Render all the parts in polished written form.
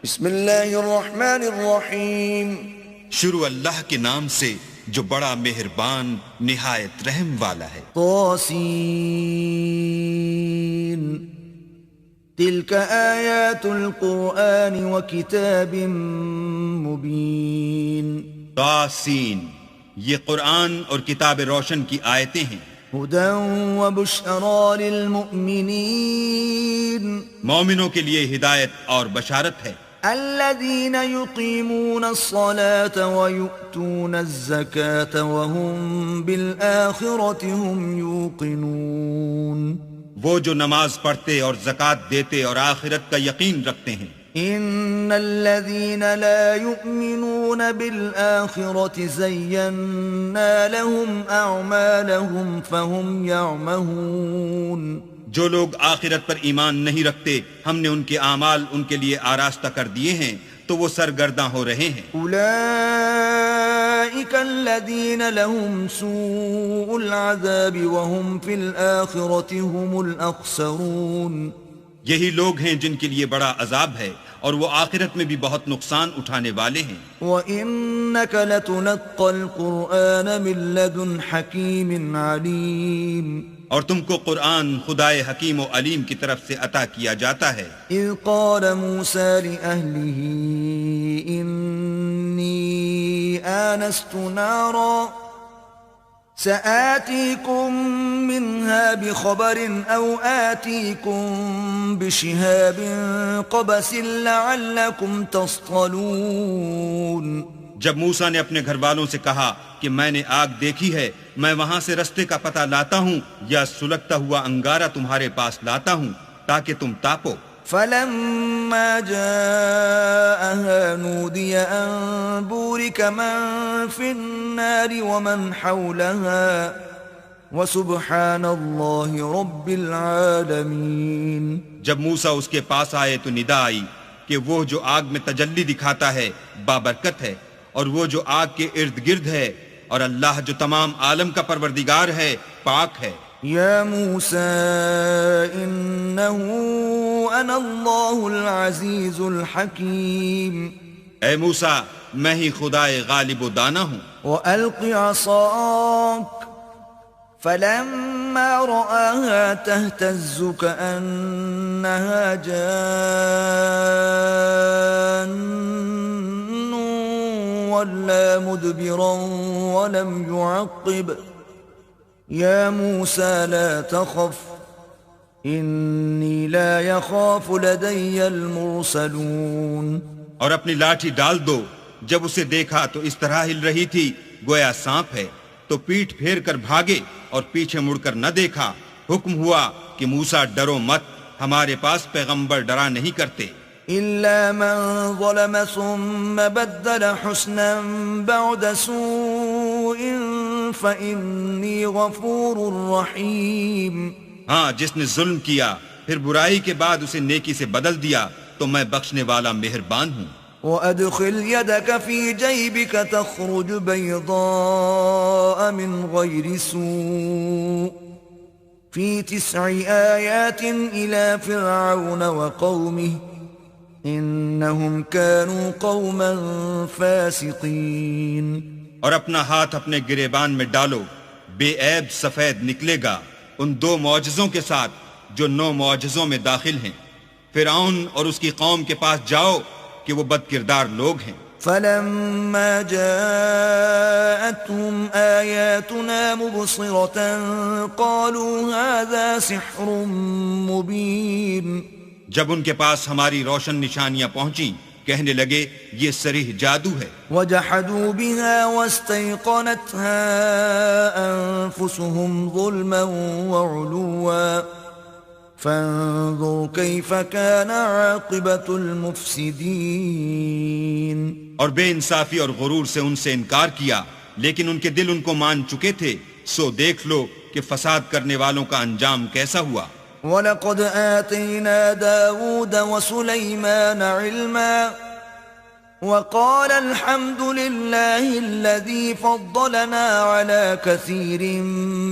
بسم اللہ الرحمن الرحیم، شروع اللہ کے نام سے جو بڑا مہربان نہایت رحم والا ہے۔ طاسین تلک آیات القرآن وکتاب مبین۔ طاسین، یہ قرآن اور کتاب روشن کی آیتیں ہیں۔ ہدی وبشری للمؤمنین، مومنوں کے لیے ہدایت اور بشارت ہے۔ الذین یقیمون الصلاة ویؤتون الزکاة وهم بالآخرة هم یوقنون۔ وہ جو نماز پڑھتے اور زکوٰۃ دیتے اور آخرت کا یقین رکھتے ہیں۔ ان الذین لا یؤمنون بالآخرة زینا لهم اعمالهم فهم یعمہون۔ جو لوگ آخرت پر ایمان نہیں رکھتے ہم نے ان کے اعمال ان کے لیے آراستہ کر دیے ہیں تو وہ سرگرداں ہو رہے ہیں۔ اولئک الذین لهم سوء العذاب وهم فی الآخرة هم الاخسرون۔ یہی لوگ ہیں جن کے لیے بڑا عذاب ہے اور وہ آخرت میں بھی بہت نقصان اٹھانے والے ہیں۔ وَإِنَّكَ لَتُلَقَّى الْقُرْآنَ مِن لَّدُنْ حَكِيمٍ عَلِيمٍ۔ اور تم کو قرآن خدائے حکیم و علیم کی طرف سے عطا کیا جاتا ہے۔ اذ قال موسیٰ لأہلہ انی آنست نارا سآتيكم منها بخبر أو آتيكم بشهاب قبس لعلكم تصطلون۔ جب موسیٰ نے اپنے گھر والوں سے کہا کہ میں نے آگ دیکھی ہے، میں وہاں سے رستے کا پتہ لاتا ہوں یا سلگتا ہوا انگارہ تمہارے پاس لاتا ہوں تاکہ تم تاپو۔ فلما جاءها نودي أن بورك من في النار ومن حولها وسبحان الله رب العالمين۔ جب موسیٰ اس کے پاس آئے تو ندا آئی کہ وہ جو آگ میں تجلی دکھاتا ہے بابرکت ہے، اور وہ جو آگ کے ارد گرد ہے، اور اللہ جو تمام عالم کا پروردگار ہے پاک ہے۔ یا موسیٰ انہو انا اللہ العزیز الحکیم۔ اے موسیٰ میں ہی خدائے غالب و دانا ہوں۔ وَأَلْقِ عَصَاكَ فَلَمَّا رَآهَا تَهْتَزُّ كَأَنَّهَا جَانٌّ وَلَّا مُدْبِرًا وَلَمْ يُعَقِّبْ۔ یا موسیٰ لا تخف انی لا یخاف لدی المرسلون۔ اور اپنی لاٹھی ڈال دو۔ جب اسے دیکھا تو اس طرح ہل رہی تھی گویا سانپ ہے، تو پیٹھ پھیر کر بھاگے اور پیچھے مڑ کر نہ دیکھا۔ حکم ہوا کہ موسیٰ ڈرو مت، ہمارے پاس پیغمبر ڈرا نہیں کرتے۔ الا من ظلم ثم بدل حسنا بعد سوء فإنی غفور رحیم۔ ہاں، جس نے ظلم کیا پھر برائی کے بعد اسے نیکی سے بدل دیا تو میں بخشنے والا مہربان ہوں۔ وَأَدْخِلْ يَدَكَ فِي جَيْبِكَ تَخْرُجْ بَيْضَاءَ مِنْ غَيْرِ سُوءٍ فِي 9 آيَاتٍ إِلَى فِرْعَوْنَ وَقَوْمِهِ إِنَّهُمْ كَانُوا قَوْمًا فَاسِقِينَ۔ اور اپنا ہاتھ اپنے گریبان میں ڈالو، بے عیب سفید نکلے گا ان 2 معجزوں کے ساتھ جو 9 معجزوں میں داخل ہیں۔ فرعون اور اس کی قوم کے پاس جاؤ کہ وہ بد کردار لوگ ہیں۔ فلما جاءتهم آياتنا مبصرة قالوا هذا سحر مبين۔ جب ان کے پاس ہماری روشن نشانیاں پہنچیں کہنے لگے یہ صریح جادو ہے۔ وجحدوا بها واستيقنتها أنفسهم ظلما وعلوا فانظر كيف كان عاقبة المفسدين۔ اور بے انصافی اور غرور سے ان سے انکار کیا، لیکن ان کے دل ان کو مان چکے تھے، سو دیکھ لو کہ فساد کرنے والوں کا انجام کیسا ہوا۔ وَلَقَدْ آتَيْنَا دَاوُودَ وَسُلَيْمَانَ عِلْمًا وَقَالَ الْحَمْدُ لِلَّهِ الَّذِي فَضَّلَنَا عَلَى كَثِيرٍ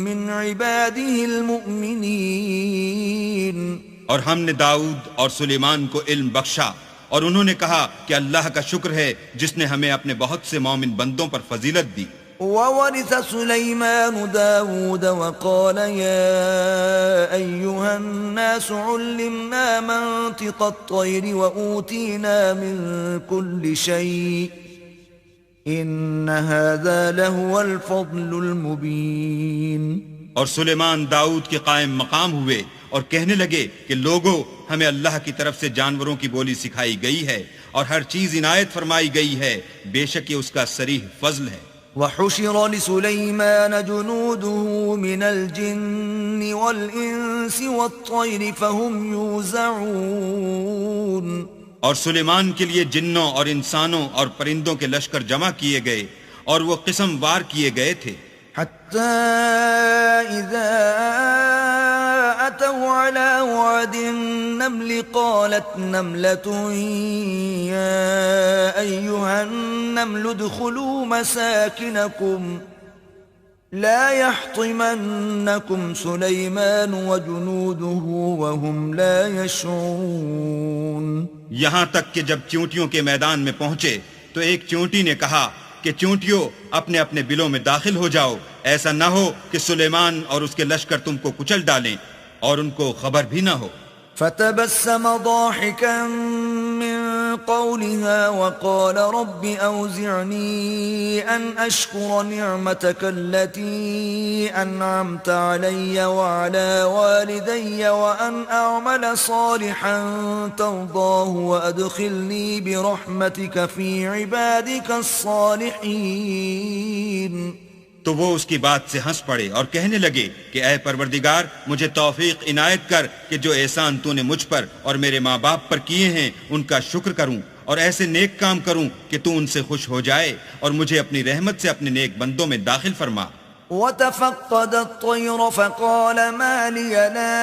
مِّنْ عِبَادِهِ الْمُؤْمِنِينَ۔ اور ہم نے داؤد اور سلیمان کو علم بخشا اور انہوں نے کہا کہ اللہ کا شکر ہے جس نے ہمیں اپنے بہت سے مومن بندوں پر فضیلت دی. وورث سليمان داود وقال يا أيها الناس علمنا منطق الطير وأوتينا من كل شيء إن هذا لهو الفضل المبين. اور سلیمان داؤد کے قائم مقام ہوئے اور کہنے لگے کہ لوگو، ہمیں اللہ کی طرف سے جانوروں کی بولی سکھائی گئی ہے اور ہر چیز عنایت فرمائی گئی ہے، بے شک یہ اس کا صریح فضل ہے. وحشر لسليمان جنوده من الجن والإنس والطير فهم يوزعون. اور سلیمان کے لیے جنوں اور انسانوں اور پرندوں کے لشکر جمع کیے گئے اور وہ قسم وار کیے گئے تھے. حتى إذا أتوا على وعد النمل قالت نملة يا أيها النمل ادخلوا مساكنكم لا يحطمنكم سليمان وجنوده وهم لا يشعرون. یہاں تک کہ جب چونٹیوں کے میدان میں پہنچے تو ایک چونٹی نے کہا کہ چونٹیوں اپنے اپنے بلوں میں داخل ہو جاؤ، ایسا نہ ہو کہ سلیمان اور اس کے لشکر تم کو کچل ڈالیں اور ان کو خبر بھی نہ ہو. فتبسم ضاحكا من قولها وقال رب أوزعني أن أشكر نعمتك التي أنعمت علي وعلى والدي وأن أعمل صالحا ترضاه وأدخلني برحمتك في عبادك الصالحين. تو وہ اس کی بات سے ہنس پڑے اور کہنے لگے کہ اے پروردگار، مجھے توفیق عنایت کر کہ جو احسان تو نے مجھ پر اور میرے ماں باپ پر کیے ہیں ان کا شکر کروں اور ایسے نیک کام کروں کہ تو ان سے خوش ہو جائے اور مجھے اپنی رحمت سے اپنے نیک بندوں میں داخل فرما. وتفقد الطير فقال ما لي لا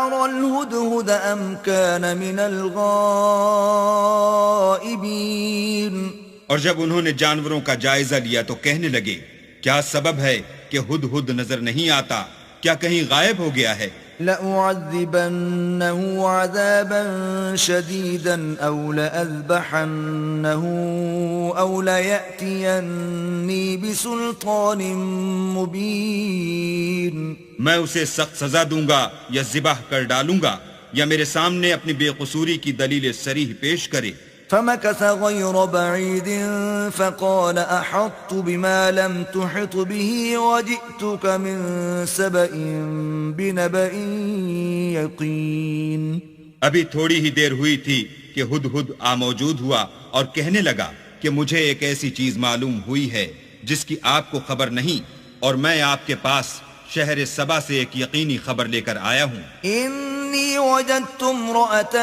أرى الهدهد أم كان من الغائبين. اور جب انہوں نے جانوروں کا جائزہ لیا تو کہنے لگے کیا سبب ہے کہ ہد ہد نظر نہیں آتا، کیا کہیں غائب ہو گیا ہے؟ لأعذبنه عذابا شديدا أو لأذبحنه أو ليأتيني بسلطان مبين. میں اسے سخت سزا دوں گا یا ذبح کر ڈالوں گا یا میرے سامنے اپنی بے قصوری کی دلیل صریح پیش کرے. فمكث غير بعيد فقال أحطت بما لم تحط به وجئتك من سبأ بنبأ يقين. ابھی تھوڑی ہی دیر ہوئی تھی کہ ہد ہد موجود ہوا اور کہنے لگا کہ مجھے ایک ایسی چیز معلوم ہوئی ہے جس کی آپ کو خبر نہیں، اور میں آپ کے پاس شہر سبا سے ایک یقینی خبر لے کر آیا ہوں. إني وجدت امرأة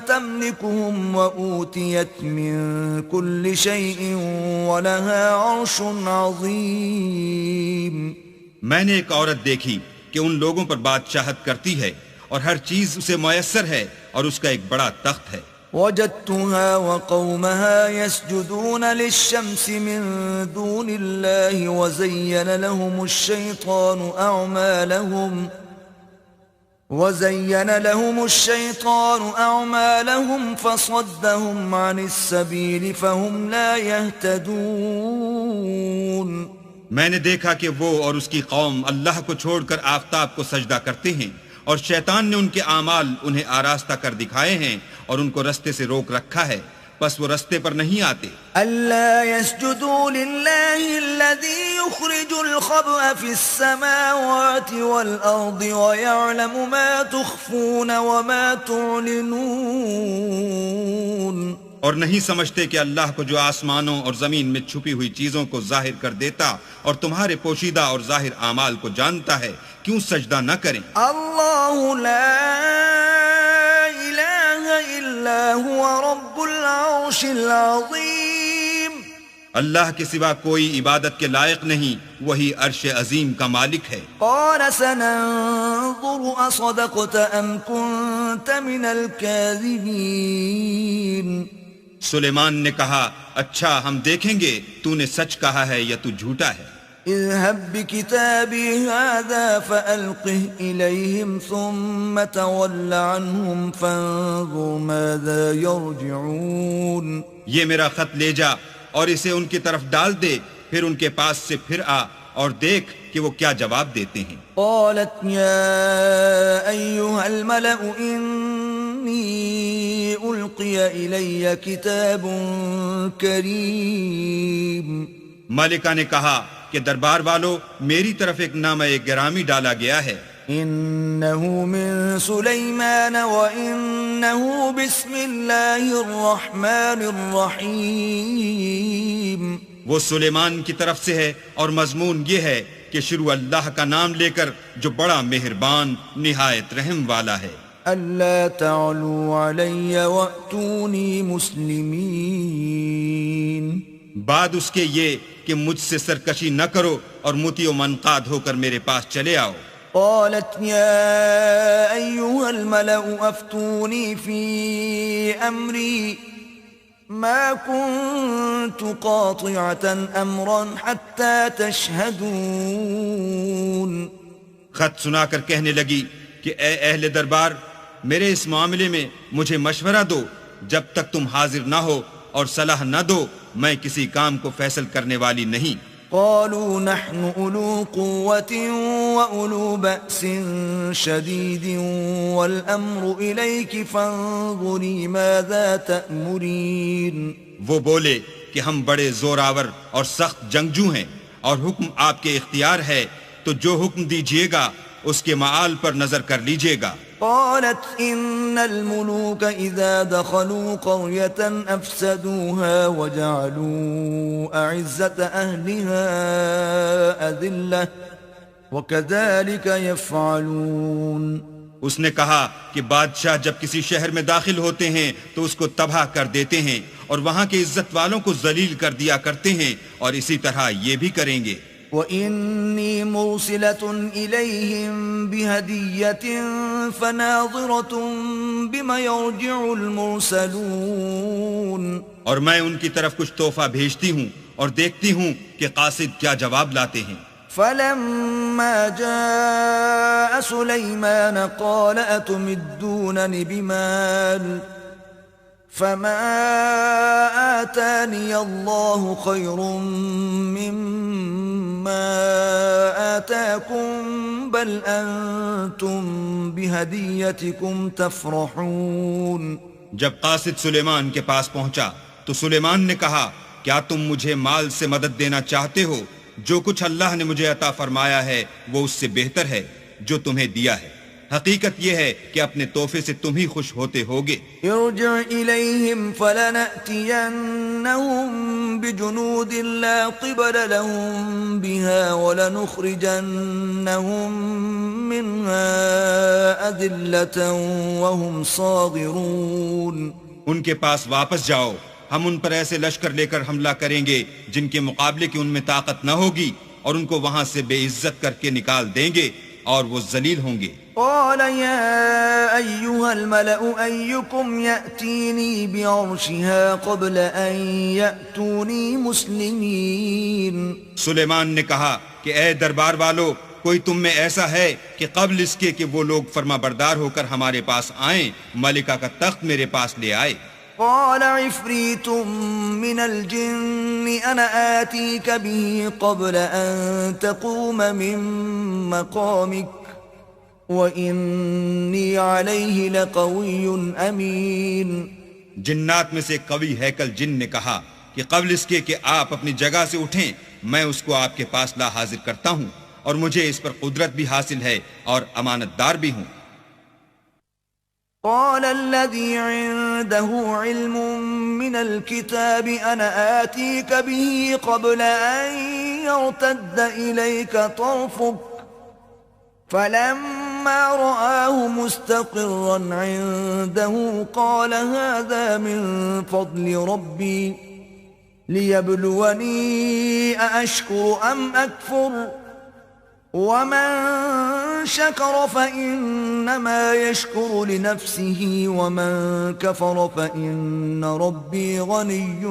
تملكهم وأوتيت من كل شيء ولها عرش عظيم. میں نے ایک عورت دیکھی کہ ان لوگوں پر بادشاہت کرتی ہے اور ہر چیز اسے میسر ہے اور اس کا ایک بڑا تخت ہے. وجدتها وقومها يسجدون للشمس من دون الله وزين لهم الشيطان أعمالهم فصدهم عن السبيل فهم لا يهتدون. میں نے دیکھا کہ وہ اور اس کی قوم اللہ کو چھوڑ کر آفتاب کو سجدہ کرتے ہیں اور شیطان نے ان کے اعمال انہیں آراستہ کر دکھائے ہیں اور ان کو رستے سے روک رکھا ہے، بس وہ رستے پر نہیں آتے. ألا يسجدوا لله الذي يخرج الخبأ في السماوات والأرض ويعلم ما تخفون وما تعلنون. اور نہیں سمجھتے کہ اللہ کو جو آسمانوں اور زمین میں چھپی ہوئی چیزوں کو ظاہر کر دیتا اور تمہارے پوشیدہ اور ظاہر اعمال کو جانتا ہے، کیوں سجدہ نہ کریں؟ اللہ لا الہ الا هو رب العرش العظیم. اللہ کے سوا کوئی عبادت کے لائق نہیں، وہی عرش عظیم کا مالک ہے. قال سننظر اصدقت ام كنت من الكاذبین. سلیمان نے کہا اچھا ہم دیکھیں گے تو نے سچ کہا ہے یا تو جھوٹا ہے. اذهب بكتابي هذا فألقه إليهم ثم تول عنهم فانظر ماذا يرجعون. یہ میرا خط لے جا اور اسے ان کی طرف ڈال دے، پھر ان کے پاس سے پھر آ اور دیکھ کہ وہ کیا جواب دیتے ہیں. قالت يا أيها الملأ إني ألقي إلي كتاب كريم. ملکہ نے کہا کہ دربار والو، میری طرف ایک نامہ گرامی ڈالا گیا ہے. إنه من سليمان وإنه بسم الله الرحمن الرحيم. وہ سلیمان کی طرف سے ہے اور مضمون یہ ہے کہ شروع اللہ کا نام لے کر جو بڑا مہربان نہایت رحم والا ہے. ألا تعلوا علي وأتوني مسلمين. بعد اس کے یہ کہ مجھ سے سرکشی نہ کرو اور مطیع و منقاد ہو کر میرے پاس چلے آؤ. قالت يا أيها الملأ أفتوني في أمري ما كنت قاطعة أمرا حتى تشهدون. خط سنا کر کہنے لگی کہ اے اہل دربار، میرے اس معاملے میں مجھے مشورہ دو، جب تک تم حاضر نہ ہو اور صلاح نہ دو میں کسی کام کو فیصل کرنے والی نہیں. قالوا نحن أولو قوة وأولو بأس شديد والأمر إليك فانظري ماذا تأمرين. وہ بولے کہ ہم بڑے زور آور اور سخت جنگجو ہیں اور حکم آپ کے اختیار ہے، تو جو حکم دیجیے گا اس کے معال پر نظر کر لیجیے گا. قالت إن الملوك إذا دخلوا قرية أفسدوها وجعلوا أعزة أهلها أذلة وكذلك يفعلون. اس نے کہا کہ بادشاہ جب کسی شہر میں داخل ہوتے ہیں تو اس کو تباہ کر دیتے ہیں اور وہاں کے عزت والوں کو ذلیل کر دیا کرتے ہیں، اور اسی طرح یہ بھی کریں گے. وَإِنِّي مُرْسِلَةٌ إِلَيْهِمْ بِهَدِيَّةٍ فَنَاظِرَةٌ بِمَ يَرْجِعُ الْمُرْسَلُونَ. اور میں ان کی طرف کچھ تحفہ بھیجتی ہوں اور دیکھتی ہوں کہ قاصد کیا جواب لاتے ہیں. فَلَمَّا جَاءَ سُلَيْمَانَ قَالَ أَتُمِدُّونَنِ بِمَالٍ فَمَا آتَانِيَ اللَّهُ خَيْرٌ مِّمَّا آتَاكُمْ بَلْ أَنْتُمْ بِهَدِيَّتِكُمْ تَفْرَحُونَ. جب قاصد سلیمان کے پاس پہنچا تو سلیمان نے کہا کیا تم مجھے مال سے مدد دینا چاہتے ہو؟ جو کچھ اللہ نے مجھے عطا فرمایا ہے وہ اس سے بہتر ہے جو تمہیں دیا ہے. حقیقت یہ ہے کہ اپنے تحفے سے تم ہی خوش ہوتے ہوگے. ارجع إليهم فلنأتينهم بجنود لا قبل لهم بها ولنخرجنهم منها أذلة وهم صاغرون. ان کے پاس واپس جاؤ، ہم ان پر ایسے لشکر لے کر حملہ کریں گے جن کے مقابلے کی ان میں طاقت نہ ہوگی، اور ان کو وہاں سے بے عزت کر کے نکال دیں گے اور وہ ذلیل ہوں گے. قال يا أيها الملأ أيكم يأتيني بعرشها قبل أن يأتوني مسلمين. سلیمان نے کہا کہ اے دربار والو، کوئی تم میں ایسا ہے کہ قبل اس کے کہ وہ لوگ فرما بردار ہو کر ہمارے پاس آئیں ملکہ کا تخت میرے پاس لے آئے. قال عفريت من الجن أنا آتيك به قبل أن تقوم من مقامك وَإِنِّي عَلَيْهِ لَقَوِيٌّ أَمِينٌ. جنات میں سے ایک قوی ہیکل جن نے کہا کہ قبل اس کے کہ آپ اپنی جگہ سے اٹھیں میں اس کو آپ کے پاس لا حاضر کرتا ہوں، اور مجھے اس پر قدرت بھی حاصل ہے اور امانت دار بھی ہوں. قال الذي عنده علم من الكتاب أنا آتيك به قبل أن يرتد إليك طرفك فلما رآه مستقرا عنده قال هذا من فضل ربي ليبلوني أأشكر أم أكفر ومن شكر فإنما يشكر لنفسه ومن كفر فإن ربي غني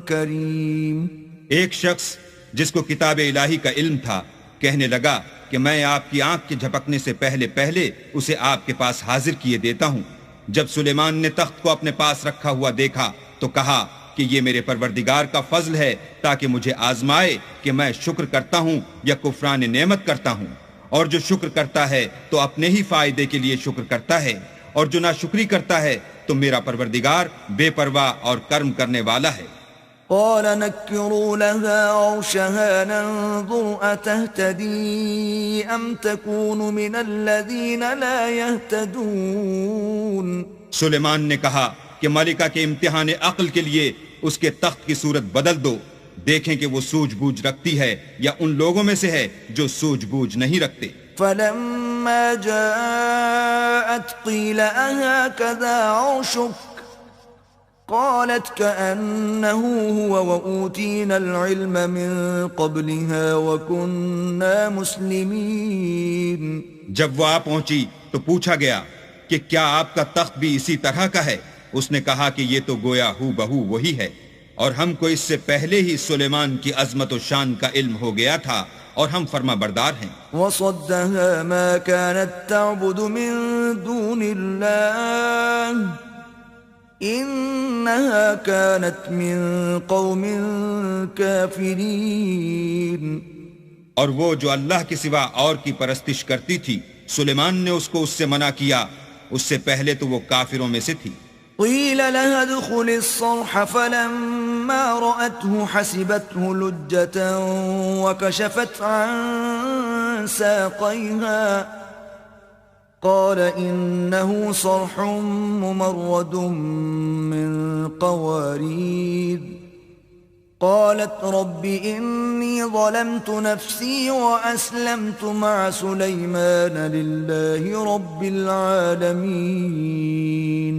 كريم. ایک شخص جس کو کتاب الہی کا علم تھا، کہنے لگا کہ میں آپ کی آنکھ کے جھپکنے سے پہلے اسے آپ کے پاس حاضر کیے دیتا ہوں۔ جب سلیمان نے تخت کو اپنے پاس رکھا ہوا دیکھا تو کہا کہ یہ میرے پروردگار کا فضل ہے تاکہ مجھے آزمائے کہ میں شکر کرتا ہوں یا کفران نعمت کرتا ہوں، اور جو شکر کرتا ہے تو اپنے ہی فائدے کے لیے شکر کرتا ہے، اور جو ناشکری کرتا ہے تو میرا پروردگار بے پرواہ اور کرم کرنے والا ہے۔ قال نكروا لها عرشها ننظر أتهتدي أم تكون من الذين لا يهتدون۔ سلیمان نے کہا کہ ملکہ کے امتحان عقل کے لیے اس کے تخت کی صورت بدل دو، دیکھیں کہ وہ سوجھ بوجھ رکھتی ہے یا ان لوگوں میں سے ہے جو سوجھ بوجھ نہیں رکھتے۔ فلما جاءت قيل أهكذا عرشك قالت كأنه هو وأوتينا العلم من قبلها وكنا مسلمين۔ جب وہ آ پہنچی تو پوچھا گیا کہ کیا آپ کا تخت بھی اسی طرح کا ہے؟ اس نے کہا کہ یہ تو گویا ہو بہو وہی ہے، اور ہم کو اس سے پہلے ہی سلیمان کی عظمت و شان کا علم ہو گیا تھا اور ہم فرما بردار ہیں۔ وصدها ما كانت تعبد من دون الله إنها كانت من قوم كافرين۔ اور وہ جو اللہ کے سوا اور کی پرستش کرتی تھی، سلیمان نے اس کو اس سے منع کیا، اس سے پہلے تو وہ کافروں میں سے تھی۔ قيل لها ادخل الصرح فلما رأته حسبته لجة وكشفت عن ساقيها قال إنه صرح ممرد من قوارير قالت رب إني ظلمت نفسي وأسلمت مع سليمان لله رب العالمين۔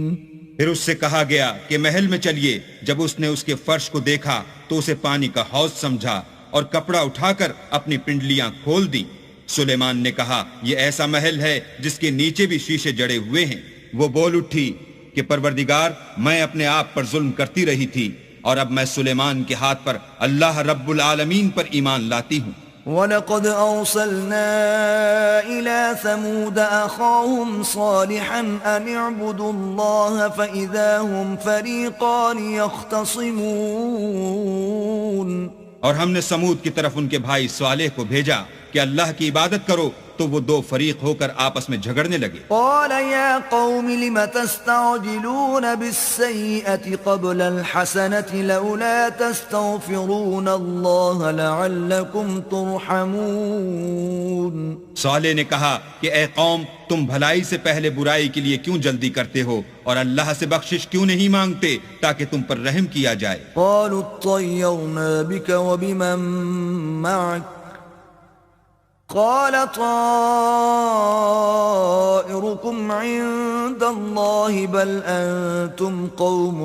پھر اس سے کہا گیا کہ محل میں چلیے۔ جب اس نے اس کے فرش کو دیکھا تو اسے پانی کا حوض سمجھا اور کپڑا اٹھا کر اپنی پنڈلیاں کھول دی۔ سلیمان نے کہا یہ ایسا محل ہے جس کے نیچے بھی شیشے جڑے ہوئے ہیں۔ وہ بول اٹھی کہ پروردگار، میں اپنے آپ پر ظلم کرتی رہی تھی اور اب میں سلیمان کے ہاتھ پر اللہ رب العالمین پر ایمان لاتی ہوں۔ وَلَقَدْ أَرْسَلْنَا إِلَى ثَمُودَ أَخَاهُمْ صَالِحًا أَنِ اعْبُدُوا اللَّهَ فَإِذَا هُمْ فَرِيقَانِ يَخْتَصِمُونَ۔ اور ہم نے سمود کی طرف ان کے بھائی صالح کو بھیجا کہ اللہ کی عبادت کرو، تو وہ دو فریق ہو کر آپس میں جھگڑنے لگے۔ قال يا قوم لم تستعجلون بالسيئة قبل الحسنة لولا تستغفرون الله لعلكم ترحمون۔ صالح نے کہا کہ اے قوم، تم بھلائی سے پہلے برائی کے لیے کیوں جلدی کرتے ہو اور اللہ سے بخشش کیوں نہیں مانگتے تاکہ تم پر رحم کیا جائے۔ قالوا اطيرنا بك وبمن معك قال طائركم عند الله بل أنتم قوم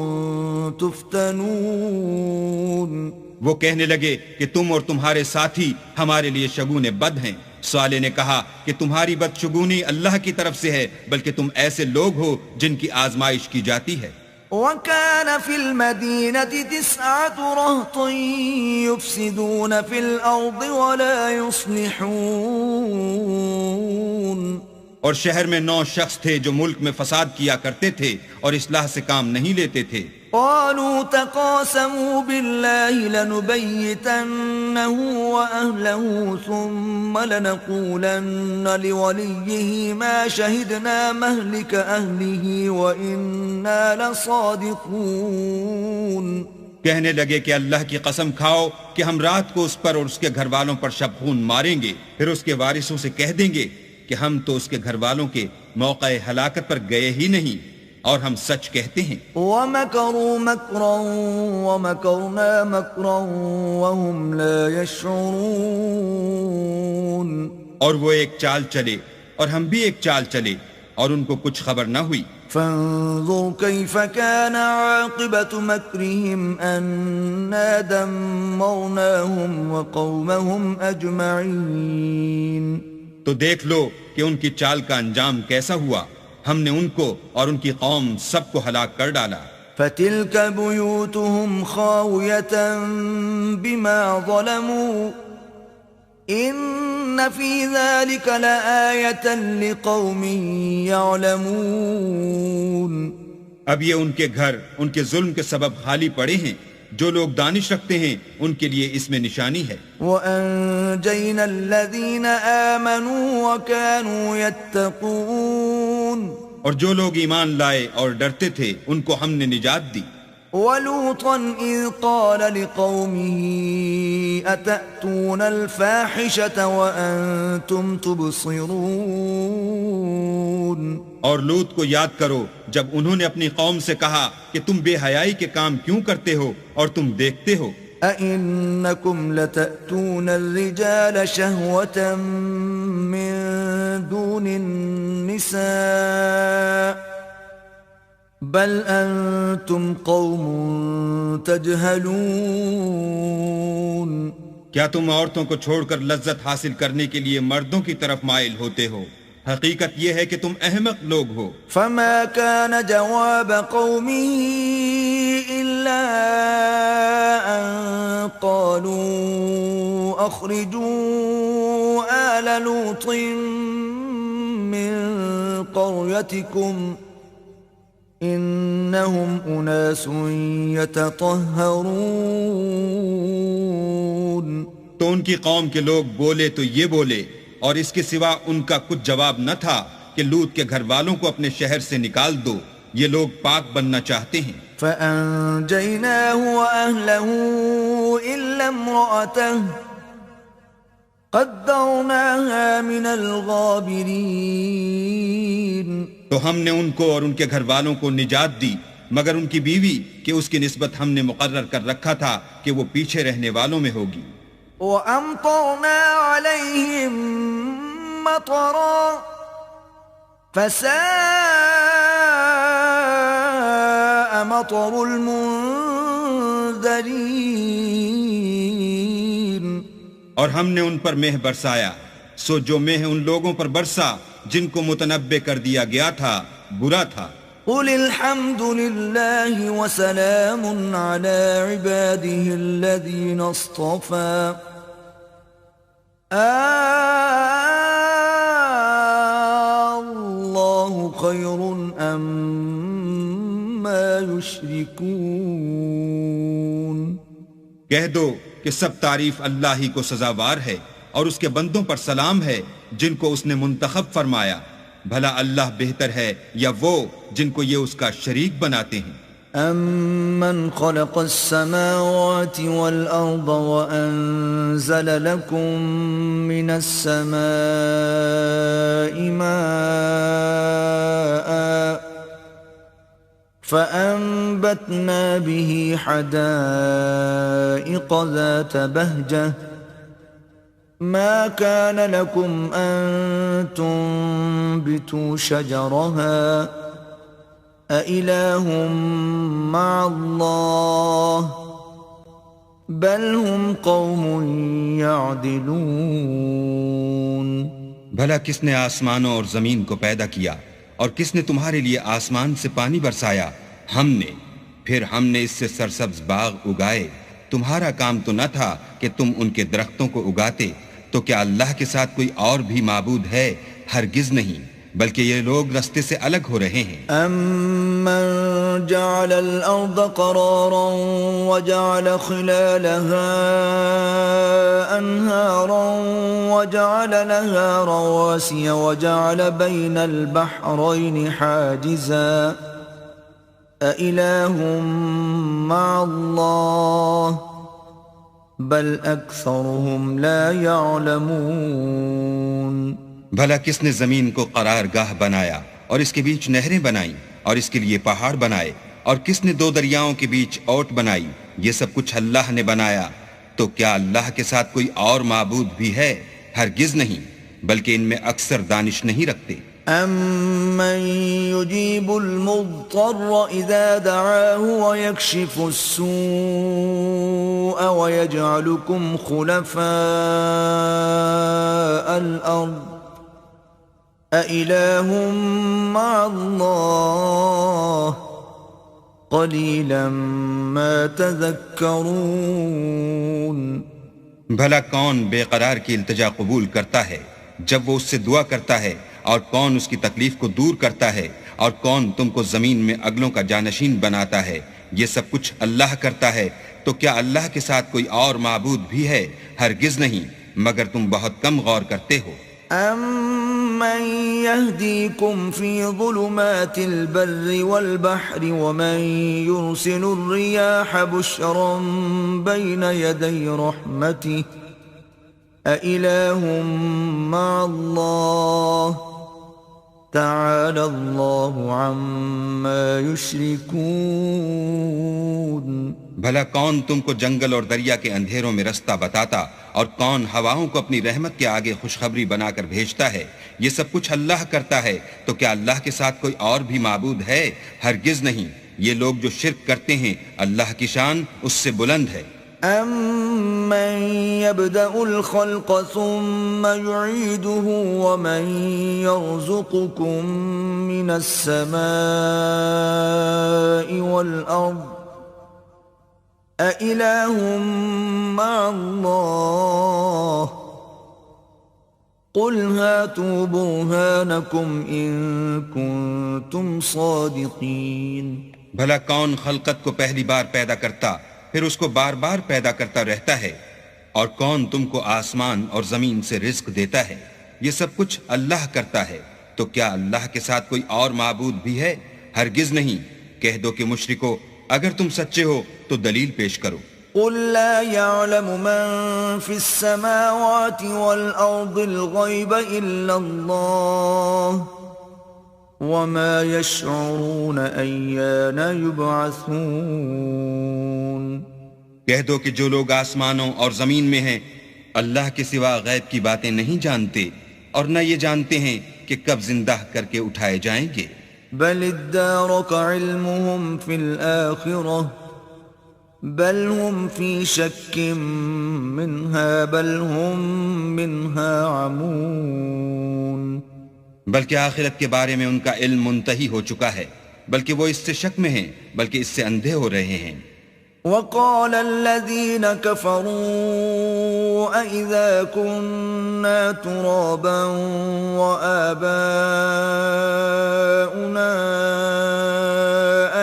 تفتنون۔ وہ کہنے لگے کہ تم اور تمہارے ساتھی ہمارے لیے شگون بد ہیں۔ صالح نے کہا کہ تمہاری بدشگونی اللہ کی طرف سے ہے، بلکہ تم ایسے لوگ ہو جن کی آزمائش کی جاتی ہے۔ وكان في المدينة 9 رهط يفسدون في الأرض ولا يصلحون۔ اور شہر میں 9 شخص تھے جو ملک میں فساد کیا کرتے تھے اور اصلاح سے کام نہیں لیتے تھے۔ قالوا تقاسموا بالله لنبيتنه وأهله ثم لنقولن لوليه ما شهدنا مهلك أهله وإنا لصادقون۔ کہنے لگے کہ اللہ کی قسم کھاؤ کہ ہم رات کو اس پر اور اس کے گھر والوں پر شب خون ماریں گے، پھر اس کے وارثوں سے کہہ دیں گے کہ ہم تو اس کے گھر والوں کے موقع ہلاکت پر گئے ہی نہیں اور ہم سچ کہتے ہیں۔ وَمَكَرُوا مَكْرًا وَمَكَرْنَا مَكْرًا وَهُمْ لَا يَشْعُرُونَ۔ اور وہ ایک چال چلے اور ہم بھی ایک چال چلے اور ان کو کچھ خبر نہ ہوئی۔ فانظر كيف كان عاقبة مكرهم أنا دمرناهم وقومهم أجمعين۔ تو دیکھ لو کہ ان کی چال کا انجام کیسا ہوا، ہم نے ان کو اور ان کی قوم سب کو ہلاک کر ڈالا۔ فتلك بيوتهم خاوية بما ظلموا إن في ذلك لآية لقوم يعلمون. اب یہ ان کے گھر ان کے ظلم کے سبب خالی پڑے ہیں. جو لوگ دانش رکھتے ہیں ان کے لیے اس میں نشانی ہے. وَأَنجَيْنَا الَّذِينَ آمَنُوا وَكَانُوا يَتَّقُونَ. اور جو لوگ ایمان لائے اور ڈرتے تھے ان کو ہم نے نجات دی. وَلُوطًا إِذْ قَالَ لِقَوْمِهِ أَتَأْتُونَ الْفَاحِشَةَ وَأَنْتُمْ تُبْصِرُونَ. اور لوط کو یاد کرو جب انہوں نے اپنی قوم سے کہا کہ تم بے حیائی کے کام کیوں کرتے ہو اور تم دیکھتے ہو. أَإِنَّكُمْ لَتَأْتُونَ الرِّجَالَ شَهْوَةً مِّن دُونِ النِّسَاءِ بَلْ أَنْتُمْ قَوْمٌ تَجْهَلُونَ. کیا تم عورتوں کو چھوڑ کر لذت حاصل کرنے کے لیے مردوں کی طرف مائل ہوتے ہو؟ حقیقت یہ ہے کہ تم احمق لوگ ہو. فما كان جواب قومه إلا أن قالوا أخرجوا آل لوط من قريتكم إنهم أناس يتطهرون. تو ان کی قوم کے لوگ بولے تو یہ بولے اور اس کے سوا ان کا کچھ جواب نہ تھا کہ لوط کے گھر والوں کو اپنے شہر سے نکال دو، یہ لوگ پاک بننا چاہتے ہیں. فَأَنْجَيْنَاهُ وَأَهْلَهُ إِلَّا امْرَأَتَهُ قَدَّرْنَاهَا مِنَ الْغَابِرِينَ. تو ہم نے ان کو اور ان کے گھر والوں کو نجات دی مگر ان کی بیوی کہ اس کی نسبت ہم نے مقرر کر رکھا تھا کہ وہ پیچھے رہنے والوں میں ہوگی. وَأَمْطَرْنَا عَلَيْهِمْ مَطَرًا فَسَاءَ مَطَرُ الْمُنذَرِينَ. اور ہم نے ان پر مہ برسایا سو جو مہ ان لوگوں پر برسا جن کو متنبع کر دیا گیا تھا برا تھا. قُلِ الْحَمْدُ لِلَّهِ وَسَلَامٌ عَلَى عِبَادِهِ الَّذِينَ اصْطَفَى اللَّهُ خَيْرٌ أَمَّا يُشْرِكُونَ. کہہ دو کہ سب تعریف اللہ ہی کو سزاوار ہے اور اس کے بندوں پر سلام ہے جن کو اس نے منتخب فرمایا. بھلا اللہ بہتر ہے یا وہ جن کو یہ اس کا شریک بناتے ہیں. أَمَّنْ خَلَقَ السَّمَاوَاتِ وَالْأَرْضَ وَأَنزَلَ لَكُم مِّنَ السَّمَاءِ مَاءً فَأَنبَتْنَا بِهِ حَدَائِقَ ذَاتَ بَهْجَةٍ ما كان لكم أن تنبتوا شجرها أإله مع الله بل هم قوم يعدلون. بھلا کس نے آسمانوں اور زمین کو پیدا کیا اور کس نے تمہارے لیے آسمان سے پانی برسایا؟ ہم نے. پھر ہم نے اس سے سرسبز باغ اگائے. تمہارا کام تو نہ تھا کہ تم ان کے درختوں کو اگاتے. تو کیا اللہ کے ساتھ کوئی اور بھی معبود ہے؟ ہرگز نہیں، بلکہ یہ لوگ رستے سے الگ ہو رہے ہیں. أَمَّنْ جَعَلَ الْأَرْضَ قَرَارًا وَجَعَلَ خِلَالَهَا أَنْهَارًا وَجَعَلَ لَهَا رَوَاسِيَ وَجَعَلَ بَيْنَ الْبَحْرَيْنِ حَاجِزًا أَإِلَهٌ مَّعَ اللَّهِ بل اکثرهم لا يعلمون. بھلا کس نے زمین کو قرار گاہ بنایا اور اس کے بیچ نہریں بنائیں اور اس کے لیے پہاڑ بنائے اور کس نے دو دریاؤں کے بیچ اوٹ بنائی؟ یہ سب کچھ اللہ نے بنایا. تو کیا اللہ کے ساتھ کوئی اور معبود بھی ہے؟ ہرگز نہیں، بلکہ ان میں اکثر دانش نہیں رکھتے. أَمَّن يُجِيبُ الْمُضْطَرَّ إِذَا دَعَاهُ وَيَكْشِفُ السُّوءَ وَيَجْعَلُكُمْ خُلَفَاءَ الْأَرْضِ أَإِلَٰهٌ مَّعَ اللَّهِ قليلا ما تذكرون بھلا کون بے قرار کی التجا قبول کرتا ہے جب وہ اس سے دعا کرتا ہے، اور کون اس کی تکلیف کو دور کرتا ہے، اور کون تم کو زمین میں اگلوں کا جانشین بناتا ہے؟ یہ سب کچھ اللہ کرتا ہے، تو کیا اللہ کے ساتھ کوئی اور معبود بھی ہے؟ ہرگز نہیں، مگر تم بہت کم غور کرتے ہو۔ أَمَّن يَهْدِيكُمْ فِي ظُلُمَاتِ الْبَرِّ وَالْبَحْرِ وَمَن يُرْسِلُ الرِّيَاحَ بُشْرًا بَيْنَ يَدَيْ رَحْمَتِهِ أَإِلَٰهٌ مَّعَ اللَّهِ تَعَالَى اللَّهُ عَمَّا يُشْرِكُونَ بھلا کون تم کو جنگل اور دریا کے اندھیروں میں رستہ بتاتا، اور کون ہواؤں کو اپنی رحمت کے آگے خوشخبری بنا کر بھیجتا ہے؟ یہ سب کچھ اللہ کرتا ہے، تو کیا اللہ کے ساتھ کوئی اور بھی معبود ہے؟ ہرگز نہیں، یہ لوگ جو شرک کرتے ہیں اللہ کی شان اس سے بلند ہے۔ أَمَّن يَبْدَأُ الْخَلْقَ ثُمَّ يُعِيدُهُ وَمَن يَرْزُقُكُم مِّنَ السَّمَاءِ وَالْأَرْضِ أَإِلَٰهٌ مَّعَ اللَّهِ قُلْ هَاتُوا بُرْهَانَكُمْ إِن كُنتُمْ صَادِقِينَ بھلا کون خلقت کو پہلی بار پیدا کرتا پھر اس کو بار بار پیدا کرتا رہتا ہے؟ اور کون تم کو آسمان اور زمین سے رزق دیتا ہے؟ یہ سب کچھ اللہ کرتا ہے، تو کیا اللہ کے ساتھ کوئی اور معبود بھی ہے؟ ہرگز نہیں، کہہ دو کہ مشرکو اگر تم سچے ہو تو دلیل پیش کرو۔ قُل لَّا يَعْلَمُ مَن فِي السَّمَاوَاتِ وَالْأَرْضِ الْغَيْبَ إِلَّا اللَّهُ وَمَا يَشْعُرُونَ أَيَّانَ يُبْعَثُونَ کہہ دو کہ جو لوگ آسمانوں اور زمین میں ہیں اللہ کے سوا غیب کی باتیں نہیں جانتے، اور نہ یہ جانتے ہیں کہ کب زندہ کر کے اٹھائے جائیں گے۔ بل ادارك علمهم في الآخرة بل هم في شك منها بل هم منها عمون بلکہ آخرت کے بارے میں ان کا علم منتہی ہو چکا ہے، بلکہ وہ اس سے شک میں ہیں، بلکہ اس سے اندھے ہو رہے ہیں۔ وقال الذين كفروا أإذا كنا ترابا وآباؤنا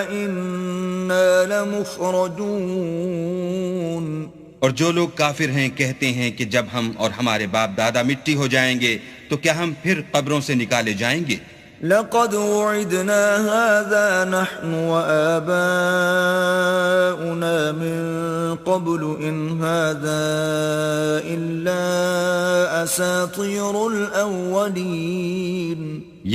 أإنا لمخرجون اور جو لوگ کافر ہیں کہتے ہیں کہ جب ہم اور ہمارے باپ دادا مٹی ہو جائیں گے تو کیا ہم پھر قبروں سے نکالے جائیں گے؟ لقد وعدنا هذا نحن وآباؤنا من قبل إن هذا إلا أساطير الأولين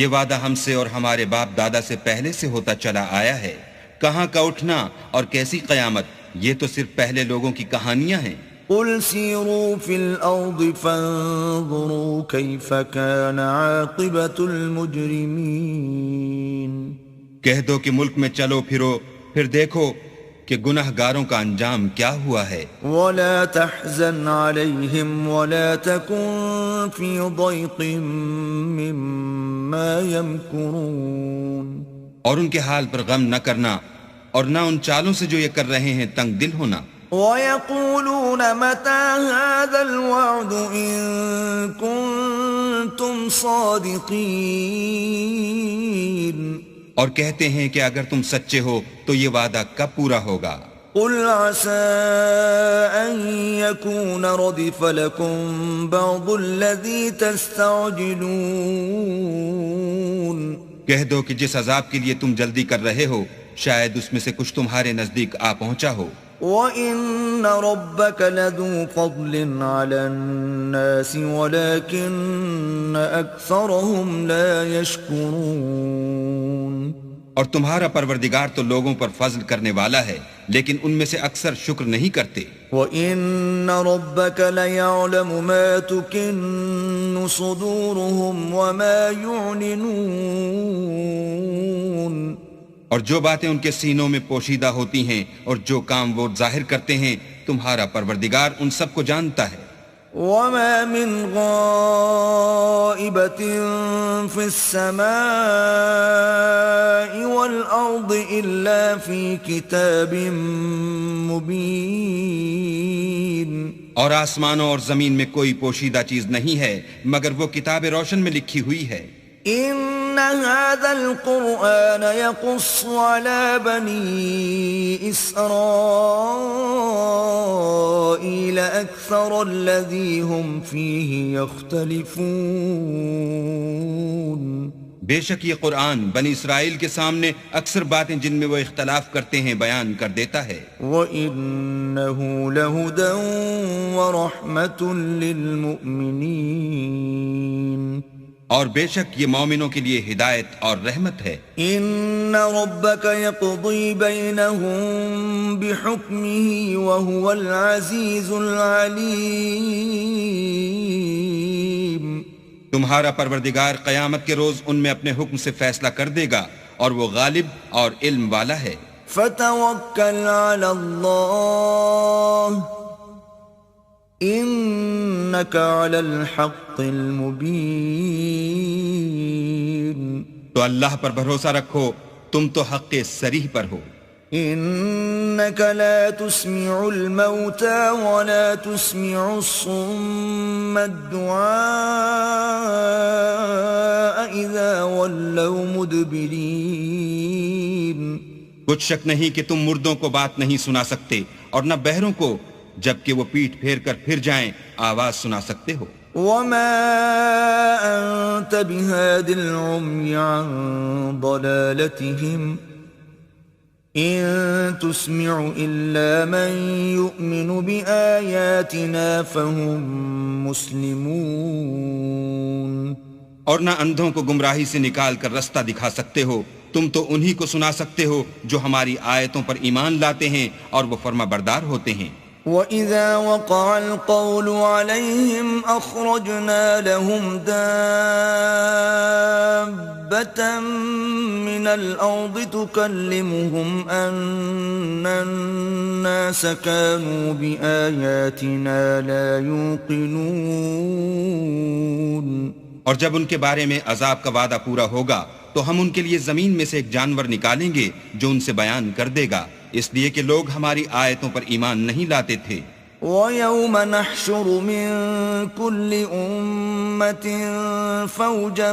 یہ وعدہ ہم سے اور ہمارے باپ دادا سے پہلے سے ہوتا چلا آیا ہے، کہاں کا اٹھنا اور کیسی قیامت، یہ تو صرف پہلے لوگوں کی کہانیاں ہیں۔ قل سیروا فی الارض فانظروا کیف کان عاقبت المجرمین کہہ دو کہ ملک میں چلو پھرو پھر دیکھو کہ گنہگاروں کا انجام کیا ہوا ہے۔ ولا تحزن علیہم ولا تکن فی ضیق مما یمکرون اور ان کے حال پر غم نہ کرنا اور نہ ان چالوں سے جو یہ کر رہے ہیں تنگ دل ہونا۔ وَيَقُولُونَ مَتَى هَذَا الْوَعْدُ إِن كُنتُمْ صَادِقِينَ اور کہتے ہیں کہ اگر تم سچے ہو تو یہ وعدہ کب پورا ہوگا؟ قُلْ عَسَىٰ أَن يَكُونَ رَدِفَ لَكُمْ بَعْضُ الَّذِي تَسْتَعْجِلُونَ کہہ دو کہ جس عذاب کے لیے تم جلدی کر رہے ہو شاید اس میں سے کچھ تمہارے نزدیک آ پہنچا ہو۔ وَإِنَّ رَبَّكَ لَذُو فَضْلٍ عَلَى النَّاسِ وَلَكِنَّ أَكْثَرَهُمْ لَا يَشْكُرُونَ اور تمہارا پروردگار تو لوگوں پر فضل کرنے والا ہے لیکن ان میں سے اکثر شکر نہیں کرتے۔ وَإِنَّ رَبَّكَ لَيَعْلَمُ مَا تُكِنُّ صُدُورُهُمْ وَمَا يُعْلِنُونَ اور جو باتیں ان کے سینوں میں پوشیدہ ہوتی ہیں اور جو کام وہ ظاہر کرتے ہیں تمہارا پروردگار ان سب کو جانتا ہے۔ وما من غائبة في السماء والأرض إلا في كتاب مبين. اور آسمانوں اور زمین میں کوئی پوشیدہ چیز نہیں ہے مگر وہ کتاب روشن میں لکھی ہوئی ہے. إن هذا القرآن يقص على بني إسرائيل أكثر الذي هم فيه يختلفون. بے شک یہ قرآن بنی اسرائیل کے سامنے اکثر باتیں جن میں وہ اختلاف کرتے ہیں بیان کر دیتا ہے. وَإِنَّهُ لَهُدًى وَرَحْمَةٌ لِّلْمُؤْمِنِينَ. اور بے شک یہ مومنوں کے لیے ہدایت اور رحمت ہے. ان ربك يقضي بينهم بحكمه وهو العزيز العليم. تمہارا پروردگار قیامت کے روز ان میں اپنے حکم سے فیصلہ کر دے گا اور وہ غالب اور علم والا ہے. فتوکل علی اللہ انک علی الحق المبین. تو اللہ پر بھروسہ رکھو تم تو حق صریح پر ہو. انک لا تسمع الموتى ولا تسمع الصم الدعاء اذا ولوا مدبرین. کچھ شک نہیں کہ تم مردوں کو بات نہیں سنا سکتے اور نہ بہروں کو جبکہ وہ پیٹھ پھیر کر پھر جائیں آواز سنا سکتے ہو. وما انت بهاد العمي عن ضلالتهم ان تسمع الا من يؤمن بآياتنا فهم مسلمون. اور نہ اندھوں کو گمراہی سے نکال کر رستہ دکھا سکتے ہو، تم تو انہی کو سنا سکتے ہو جو ہماری آیتوں پر ایمان لاتے ہیں اور وہ فرما بردار ہوتے ہیں. وَإِذَا وَقَعَ الْقَوْلُ عَلَيْهِمْ أَخْرَجْنَا لَهُمْ دَابَّةً مِّنَ الْأَرْضِ تُكَلِّمُهُمْ أَنَّ النَّاسَ كَانُوا بِآيَاتِنَا لَا يُوقِنُونَ. اور جب ان کے بارے میں عذاب کا وعدہ پورا ہوگا تو ہم ان کے لیے زمین میں سے ایک جانور نکالیں گے جو ان سے بیان کر دے گا، اس لیے کہ لوگ ہماری آیتوں پر ایمان نہیں لاتے تھے. وَيَوْمَ نَحْشُرُ مِن كُلِّ أُمَّةٍ فَوْجًا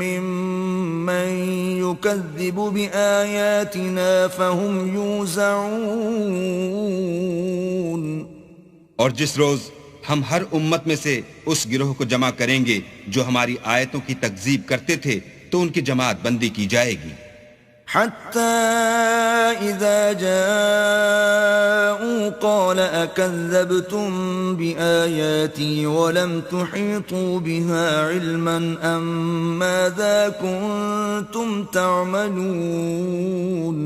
مِّمَّن يُكَذِّبُ بِآيَاتِنَا فَهُمْ يُوزَعُونَ. اور جس روز ہم ہر امت میں سے اس گروہ کو جمع کریں گے جو ہماری آیتوں کی تکذیب کرتے تھے تو ان کی جماعت بندی کی جائے گی. حتى إذا جاءوا قال أكذبتم بآياتي ولم تحيطوا بها علما أم ماذا كنتم تعملون.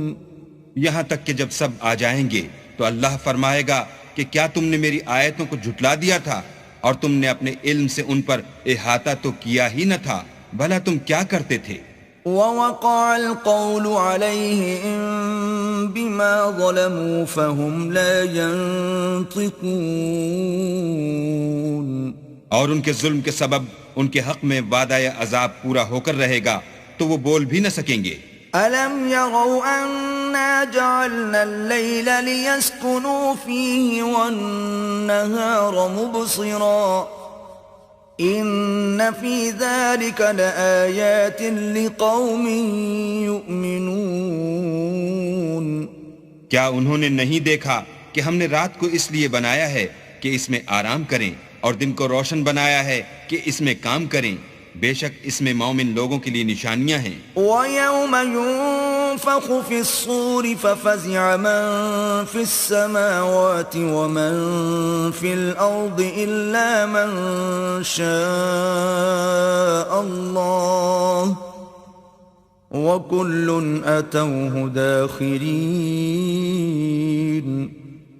یہاں تک کہ جب سب آ جائیں گے تو اللہ فرمائے گا کہ کیا تم نے میری آیتوں کو جھٹلا دیا تھا اور تم نے اپنے علم سے ان پر احاطہ تو کیا ہی نہ تھا، بھلا تم کیا کرتے تھے. وَوَقَعَ الْقَوْلُ عَلَيْهِمْ بِمَا ظَلَمُوا فَهُمْ لَا يَنطِقُونَ. اور ان کے ظلم کے سبب ان کے حق میں وعدہ عذاب پورا ہو کر رہے گا تو وہ بول بھی نہ سکیں گے. أَلَمْ يَرَوْا أَنَّا جَعَلْنَا اللَّيْلَ لِيَسْكُنُوا فِيهِ وَالنَّهَارَ مُبْصِرًا إِنَّ فِي ذَلِكَ لَآيَاتٍ لِقَوْمٍ يُؤْمِنُونَ. کیا انہوں نے نہیں دیکھا کہ ہم نے رات کو اس لیے بنایا ہے کہ اس میں آرام کریں اور دن کو روشن بنایا ہے کہ اس میں کام کریں، بے شک اس میں مومن لوگوں کے لیے نشانیاں ہیں. وَيَوْمَ يُنفَخُ فِي الصُّورِ فَفَزِعَ مَن فِي السَّمَاوَاتِ وَمَن فِي الْأَرْضِ إِلَّا مَن شَاءَ اللَّهُ وَكُلٌّ أَتَوْهُ دَاخِرِينَ.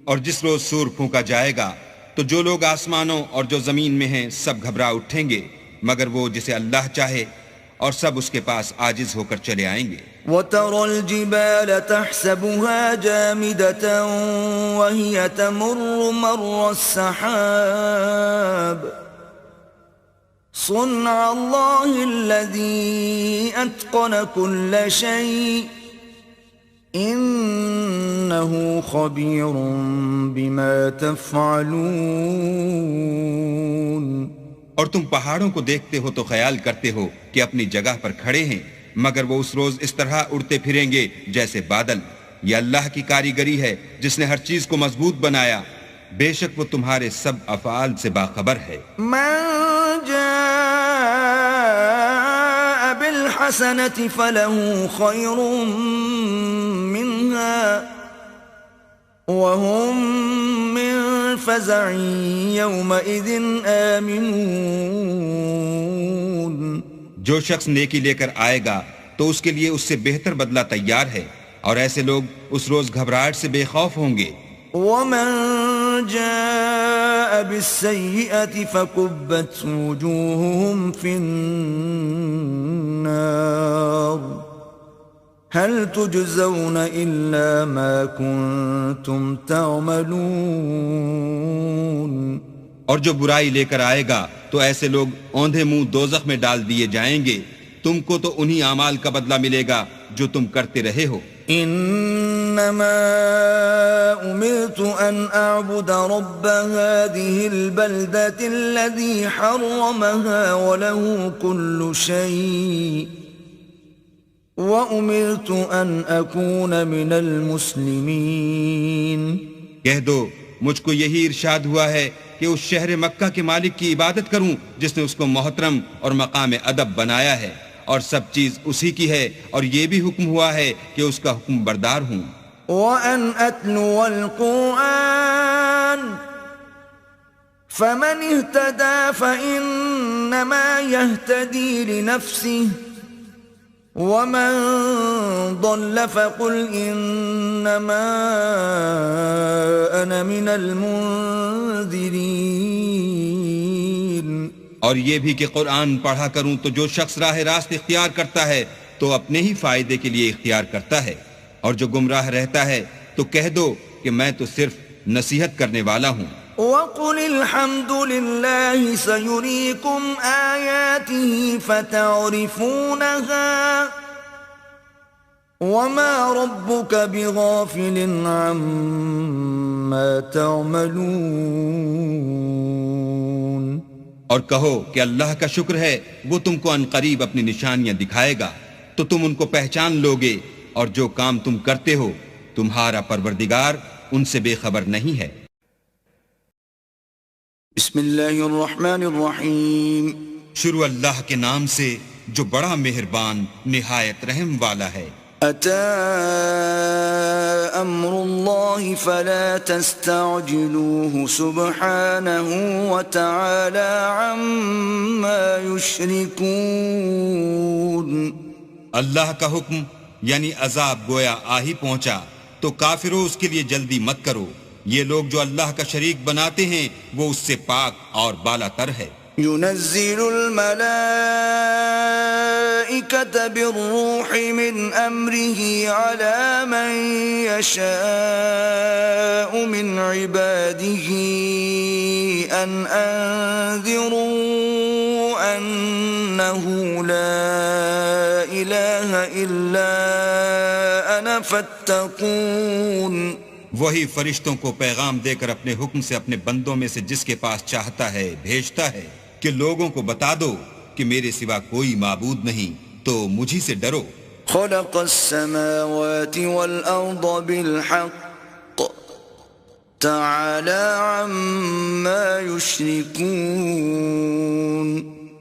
اور جس روز سور پھونکا جائے گا تو جو لوگ آسمانوں اور جو زمین میں ہیں سب گھبرا اٹھیں گے مگر وہ جسے اللہ چاہے، اور سب اس کے پاس عاجز ہو کر چلے آئیں گے. وترى الجبال تحسبها جامدة وهي تمر مر السحاب صنع الله الذي أتقن كل شيء إنه خبير بما تفعلون. اور تم پہاڑوں کو دیکھتے ہو تو خیال کرتے ہو کہ اپنی جگہ پر کھڑے ہیں، مگر وہ اس روز اس طرح اڑتے پھریں گے جیسے بادل. یہ اللہ کی کاریگری ہے جس نے ہر چیز کو مضبوط بنایا، بے شک وہ تمہارے سب افعال سے باخبر ہے. من جاء بالحسنة فله خير منها وهم من فزع يومئذ آمنون. جو شخص نیکی لے کر آئے گا تو اس کے لیے اس سے بہتر بدلہ تیار ہے، اور ایسے لوگ اس روز گھبراہٹ سے بے خوف ہوں گے. ومن جاء بالسيئة فكبت وجوههم في النار هل تجزون إلا ما كنتم تعملون. اور جو برائی لے کر آئے گا تو ایسے لوگ اوندھے منہ دوزخ میں ڈال دیے جائیں گے، تم کو تو انہی اعمال کا بدلہ ملے گا جو تم کرتے رہے ہو. انما امرت ان اعبد رب هذه البلدة الذي حرمها وله كل شيء وامرت ان اكون من المسلمين. کہہ دو مجھ کو یہی ارشاد ہوا ہے کہ اس شہر مکہ کے مالک کی عبادت کروں جس نے اس کو محترم اور مقام ادب بنایا ہے، اور سب چیز اسی کی ہے، اور یہ بھی حکم ہوا ہے کہ اس کا حکم بردار ہوں. وَأَنْ أَتْلُوَ الْقُرْآنَ فَمَنِ اهْتَدَى فَإِنَّمَا يَهْتَدِي لِنَفْسِهِ وَمَنْ ضَلَّ فَقُلْ إِنَّمَا أَنَا مِنَ الْمُنذِرِينَ. اور یہ بھی کہ قرآن پڑھا کروں تو جو شخص راہ راست اختیار کرتا ہے تو اپنے ہی فائدے کے لیے اختیار کرتا ہے، اور جو گمراہ رہتا ہے تو کہہ دو کہ میں تو صرف نصیحت کرنے والا ہوں. وَقُلِ الْحَمْدُ لِلَّهِ سَيُرِيكُمْ آيَاتِهِ فَتَعْرِفُونَهَا وَمَا رَبُّكَ بِغَافِلٍ عَمَّا تَعْمَلُونَ. اور کہو کہ اللہ کا شکر ہے وہ تم کو عنقریب اپنی نشانیاں دکھائے گا تو تم ان کو پہچان لوگے، اور جو کام تم کرتے ہو تمہارا پروردگار ان سے بے خبر نہیں ہے. بسم اللہ الرحمن الرحیم. شروع اللہ کے نام سے جو بڑا مہربان نہایت رحم والا ہے. أتى أمر الله فلا تستعجلوه سبحانه وتعالى عما يشركون. اللہ کا حکم یعنی عذاب گویا آ ہی پہنچا تو کافروں اس کے لیے جلدی مت کرو. یہ لوگ جو اللہ کا شریک بناتے ہیں وہ اس سے پاک اور بالا تر ہے. ينزل الملائكة بالروح من أمره على من يشاء من عباده أن أنذروا أنه لا إله إلا أنا فاتقون. وہی فرشتوں کو پیغام دے کر اپنے حکم سے اپنے بندوں میں سے جس کے پاس چاہتا ہے بھیجتا ہے کہ لوگوں کو بتا دو کہ میرے سوا کوئی معبود نہیں تو مجھی سے ڈرو. خلق السماوات والأرض بالحق تعالى عما يشركون.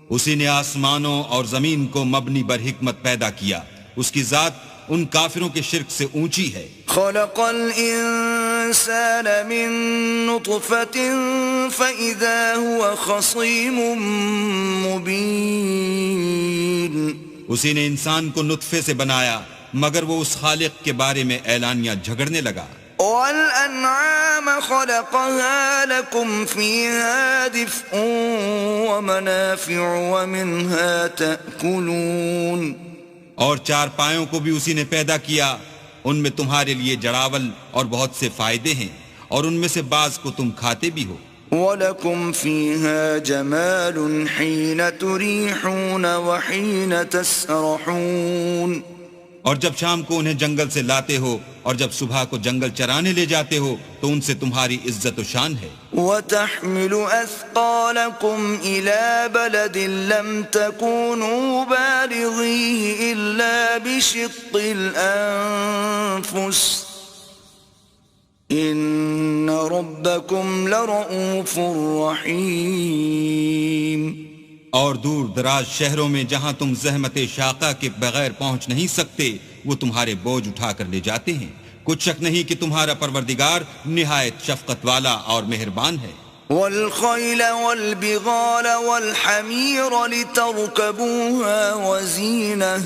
اسی نے آسمانوں اور زمین کو مبنی بر حکمت پیدا کیا، اس کی ذات ان کافروں کے شرک سے اونچی ہے. خلق الانسان من نطفة فإذا هو خصيم مبين. اسی نے انسان کو نطفے سے بنایا مگر وہ اس خالق کے بارے میں اعلانیہ جھگڑنے لگا. وَالْأَنْعَامَ خَلَقَهَا لَكُمْ فِيهَا دِفْءٌ وَمَنَافِعُ وَمِنْهَا تَأْكُلُونَ اور چار پایوں کو بھی اسی نے پیدا کیا، ان میں تمہارے لیے جڑاول اور بہت سے فائدے ہیں، اور ان میں سے بعض کو تم کھاتے بھی ہو۔ وَلَكُمْ فِيهَا جَمَالٌ حِينَ تُرِيحُونَ وَحِينَ تَسْرَحُونَ اور جب شام کو انہیں جنگل سے لاتے ہو اور جب صبح کو جنگل چرانے لے جاتے ہو تو ان سے تمہاری عزت و شان ہے۔ وَتَحْمِلُ أَثْقَالَكُمْ إِلَى بَلَدٍ لَمْ تَكُونُوا بَالِغِيهِ إِلَّا بِشِقِّ الْأَنفُسِ إِنَّ رَبَّكُمْ لَرَءُوفٌ رَحِيمٌ اور دور دراز شہروں میں جہاں تم زحمت شاقہ کے بغیر پہنچ نہیں سکتے وہ تمہارے بوجھ اٹھا کر لے جاتے ہیں، کچھ شک نہیں کہ تمہارا پروردگار نہایت شفقت والا اور مہربان ہے۔ وَالْخَيْلَ وَالْبِغَالَ وَالْحَمِيرَ لِتَرْكَبُوهَا وَزِينَةً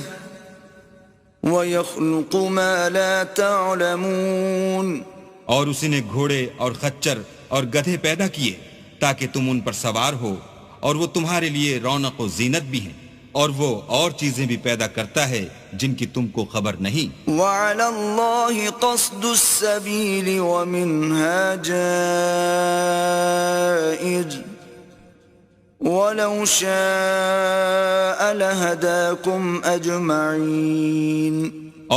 وَيَخْلُقُ مَا لَا تَعْلَمُونَ اور اسی نے گھوڑے اور خچر اور گدھے پیدا کیے تاکہ تم ان پر سوار ہو، اور وہ تمہارے لیے رونق و زینت بھی ہیں، اور وہ اور چیزیں بھی پیدا کرتا ہے جن کی تم کو خبر نہیں۔ وَعَلَى اللَّهِ قَصْدُ السَّبِيلِ وَمِنْهَا جَائِرٌ وَلَوْ شَاءَ لَهَدَاكُمْ أَجْمَعِينَ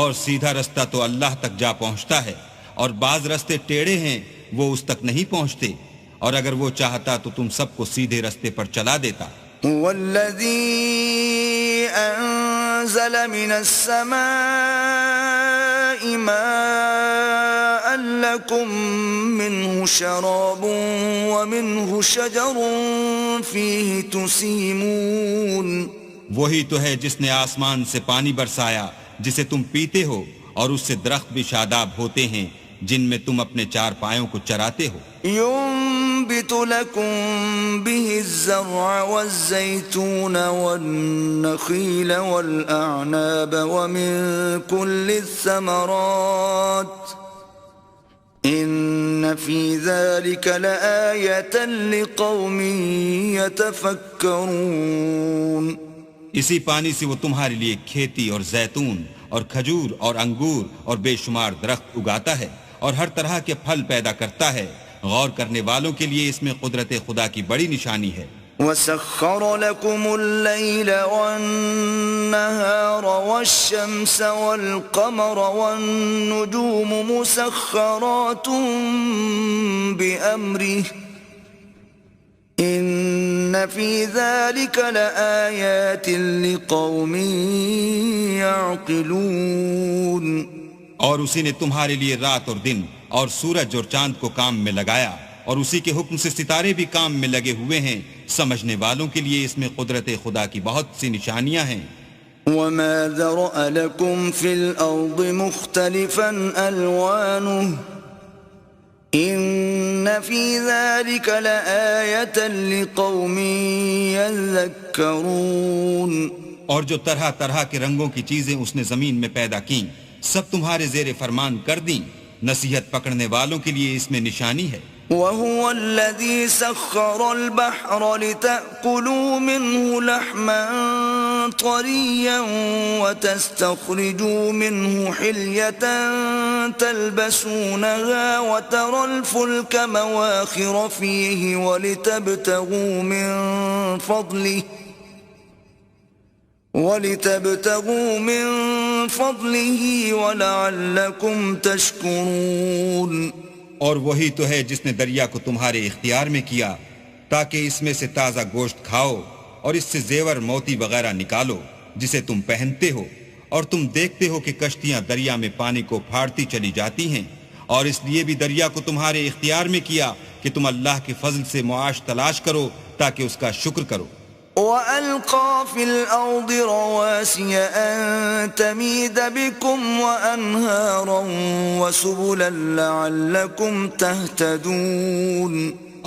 اور سیدھا رستہ تو اللہ تک جا پہنچتا ہے، اور بعض رستے ٹیڑھے ہیں وہ اس تک نہیں پہنچتے، اور اگر وہ چاہتا تو تم سب کو سیدھے رستے پر چلا دیتا۔ وَالَّذِي أَنزَلَ مِنَ السَّمَاءِ مَاءً لَكُم مِّنْهُ شَرَابٌ وَمِنْهُ شَجَرٌ فِيهِ تُسِيمُونَ وہی تو ہے جس نے آسمان سے پانی برسایا جسے تم پیتے ہو، اور اس سے درخت بھی شاداب ہوتے ہیں جن میں تم اپنے چار پایوں کو چراتے ہو۔ ينبت لكم به الزرع والزيتون والنخيل والأعناب ومن كل الثمرات إن في ذلك لآية لقوم يتفكرون اسی پانی سے وہ تمہارے لیے کھیتی اور زیتون اور کھجور اور انگور اور بے شمار درخت اگاتا ہے اور ہر طرح کے پھل پیدا کرتا ہے، غور کرنے والوں کے لیے اس میں قدرت خدا کی بڑی نشانی ہے۔ وَسَخَّرَ لَكُمُ اللَّيْلَ وَالنَّهَارَ وَالشَّمْسَ وَالْقَمَرَ وَالنُّجُومُ مُسَخَّرَاتٌ بِأَمْرِهِ إِنَّ فِي ذَلِكَ لَآيَاتٍ لِقَوْمٍ يَعْقِلُونَ اور اسی نے تمہارے لیے رات اور دن اور سورج اور چاند کو کام میں لگایا، اور اسی کے حکم سے ستارے بھی کام میں لگے ہوئے ہیں، سمجھنے والوں کے لیے اس میں قدرت خدا کی بہت سی نشانیاں ہیں۔ وَمَا ذَرَأَ لَكُمْ فِي الْأَرْضِ مُخْتَلِفًا أَلْوَانُهُ إِنَّ فِي ذَلِكَ لَآيَةً لِقَوْمٍ يَذَّكَّرُونَ اور جو طرح طرح کے رنگوں کی چیزیں اس نے زمین میں پیدا کیں سب تمہارے زیر فرمان کر دیں، نصیحت پکڑنے والوں کے لیے اس میں نشانی ہے۔ وَهُوَ الَّذِي سَخَّرَ الْبَحْرَ لِتَأْكُلُوا مِنْهُ لَحْمًا طَرِيًّا وَتَسْتَخْرِجُوا مِنْهُ حِلْيَةً تَلْبَسُونَهَا وَتَرَى الْفُلْكَ مَوَاخِرَ فِيهِ وَلِتَبْتَغُوا مِنْ فَضْلِهِ وَلَعَلَّكُمْ تَشْكُرُونَ اور وہی تو ہے جس نے دریا کو تمہارے اختیار میں کیا تاکہ اس میں سے تازہ گوشت کھاؤ اور اس سے زیور موتی وغیرہ نکالو جسے تم پہنتے ہو، اور تم دیکھتے ہو کہ کشتیاں دریا میں پانی کو پھاڑتی چلی جاتی ہیں، اور اس لیے بھی دریا کو تمہارے اختیار میں کیا کہ تم اللہ کے فضل سے معاش تلاش کرو تاکہ اس کا شکر کرو۔ وَأَلْقَى فِي الْأَرْضِ رَوَاسِيَ أَن تَمِيدَ بِكُمْ وَأَنْهَارًا وَسُبُلًا لَعَلَّكُمْ تَهْتَدُونَ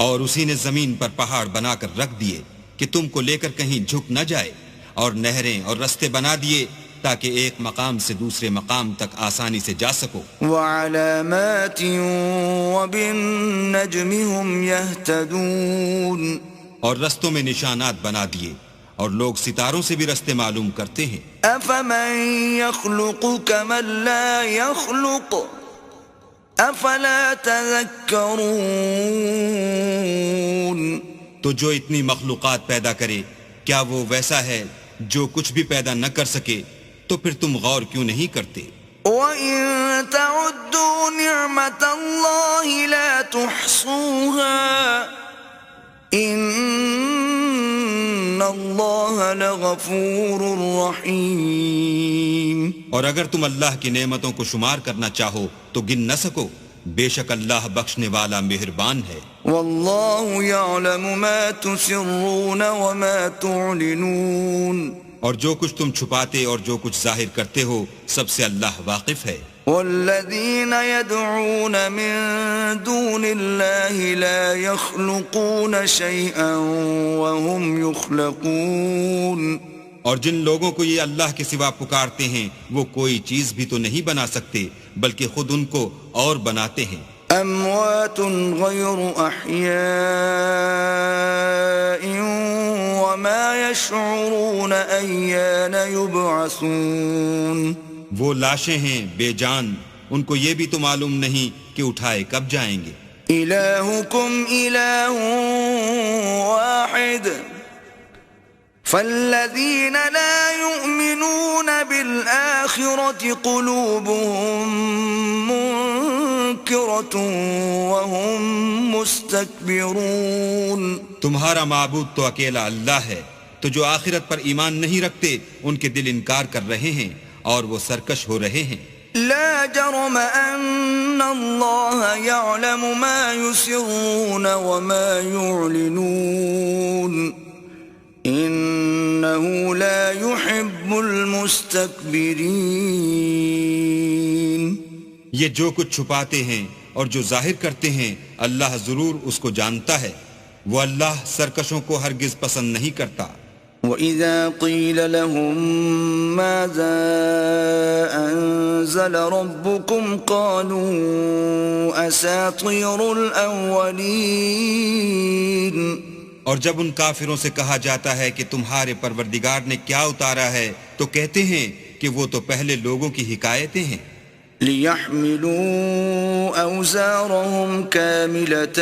اور اسی نے زمین پر پہاڑ بنا کر رکھ دیے کہ تم کو لے کر کہیں جھک نہ جائے، اور نہریں اور رستے بنا دیے تاکہ ایک مقام سے دوسرے مقام تک آسانی سے جا سکو. وعلامات وبالنجم هم يهتدون. اور رستوں میں نشانات بنا دیے اور لوگ ستاروں سے بھی رستے معلوم کرتے ہیں. افمن يخلق كمن لا يخلق افلا تذكرون. تو جو اتنی مخلوقات پیدا کرے کیا وہ ویسا ہے جو کچھ بھی پیدا نہ کر سکے؟ تو پھر تم غور کیوں نہیں کرتے؟ وَإِن تَعُدُّوا نِعْمَةَ اللَّهِ لَا تُحْصُوهَا إِنَّ اللَّهَ لَغَفُورٌ رَحِيمٌ. اور اگر تم اللہ کی نعمتوں کو شمار کرنا چاہو تو گن نہ سکو، بے شک اللہ بخشنے والا مہربان ہے. وَاللَّهُ يَعْلَمُ مَا تُسِرُّونَ وَمَا تُعْلِنُونَ. اور جو کچھ تم چھپاتے اور جو کچھ ظاہر کرتے ہو سب سے اللہ واقف ہے. والذین يدعون من دون اللہ لا يخلقون شیئا وهم يخلقون. اور جن لوگوں کو یہ اللہ کے سوا پکارتے ہیں وہ کوئی چیز بھی تو نہیں بنا سکتے بلکہ خود ان کو اور بناتے ہیں. اموات غیر احیاء وما يشعرون ایان یبعثون. وہ لاشیں ہیں بے جان، ان کو یہ بھی تو معلوم نہیں کہ اٹھائے کب جائیں گے. الہکم الہ واحد فالذین لا یؤمنون بالآخرة قلوبهم منکرة وهم مستکبرون. تمہارا معبود تو اکیلا اللہ ہے، تو جو آخرت پر ایمان نہیں رکھتے ان کے دل انکار کر رہے ہیں اور وہ سرکش ہو رہے ہیں. لا جرم ان اللہ یعلم ما یسرون وما یعلنون انه لا يحب المستكبرین. یہ جو کچھ چھپاتے ہیں اور جو ظاہر کرتے ہیں اللہ ضرور اس کو جانتا ہے، وہ اللہ سرکشوں کو ہرگز پسند نہیں کرتا. وَإِذَا قِيلَ لَهُم مَّاذَا أَنزَلَ رَبُّكُمْ قَالُوا أَسَاطِيرُ الْأَوَّلِينَ. اور جب ان کافروں سے کہا جاتا ہے کہ تمہارے پروردگار نے کیا اتارا ہے تو کہتے ہیں کہ وہ تو پہلے لوگوں کی حکایتیں ہیں. لِيَحْمِلُوا أَوْزَارَهُمْ كَامِلَةً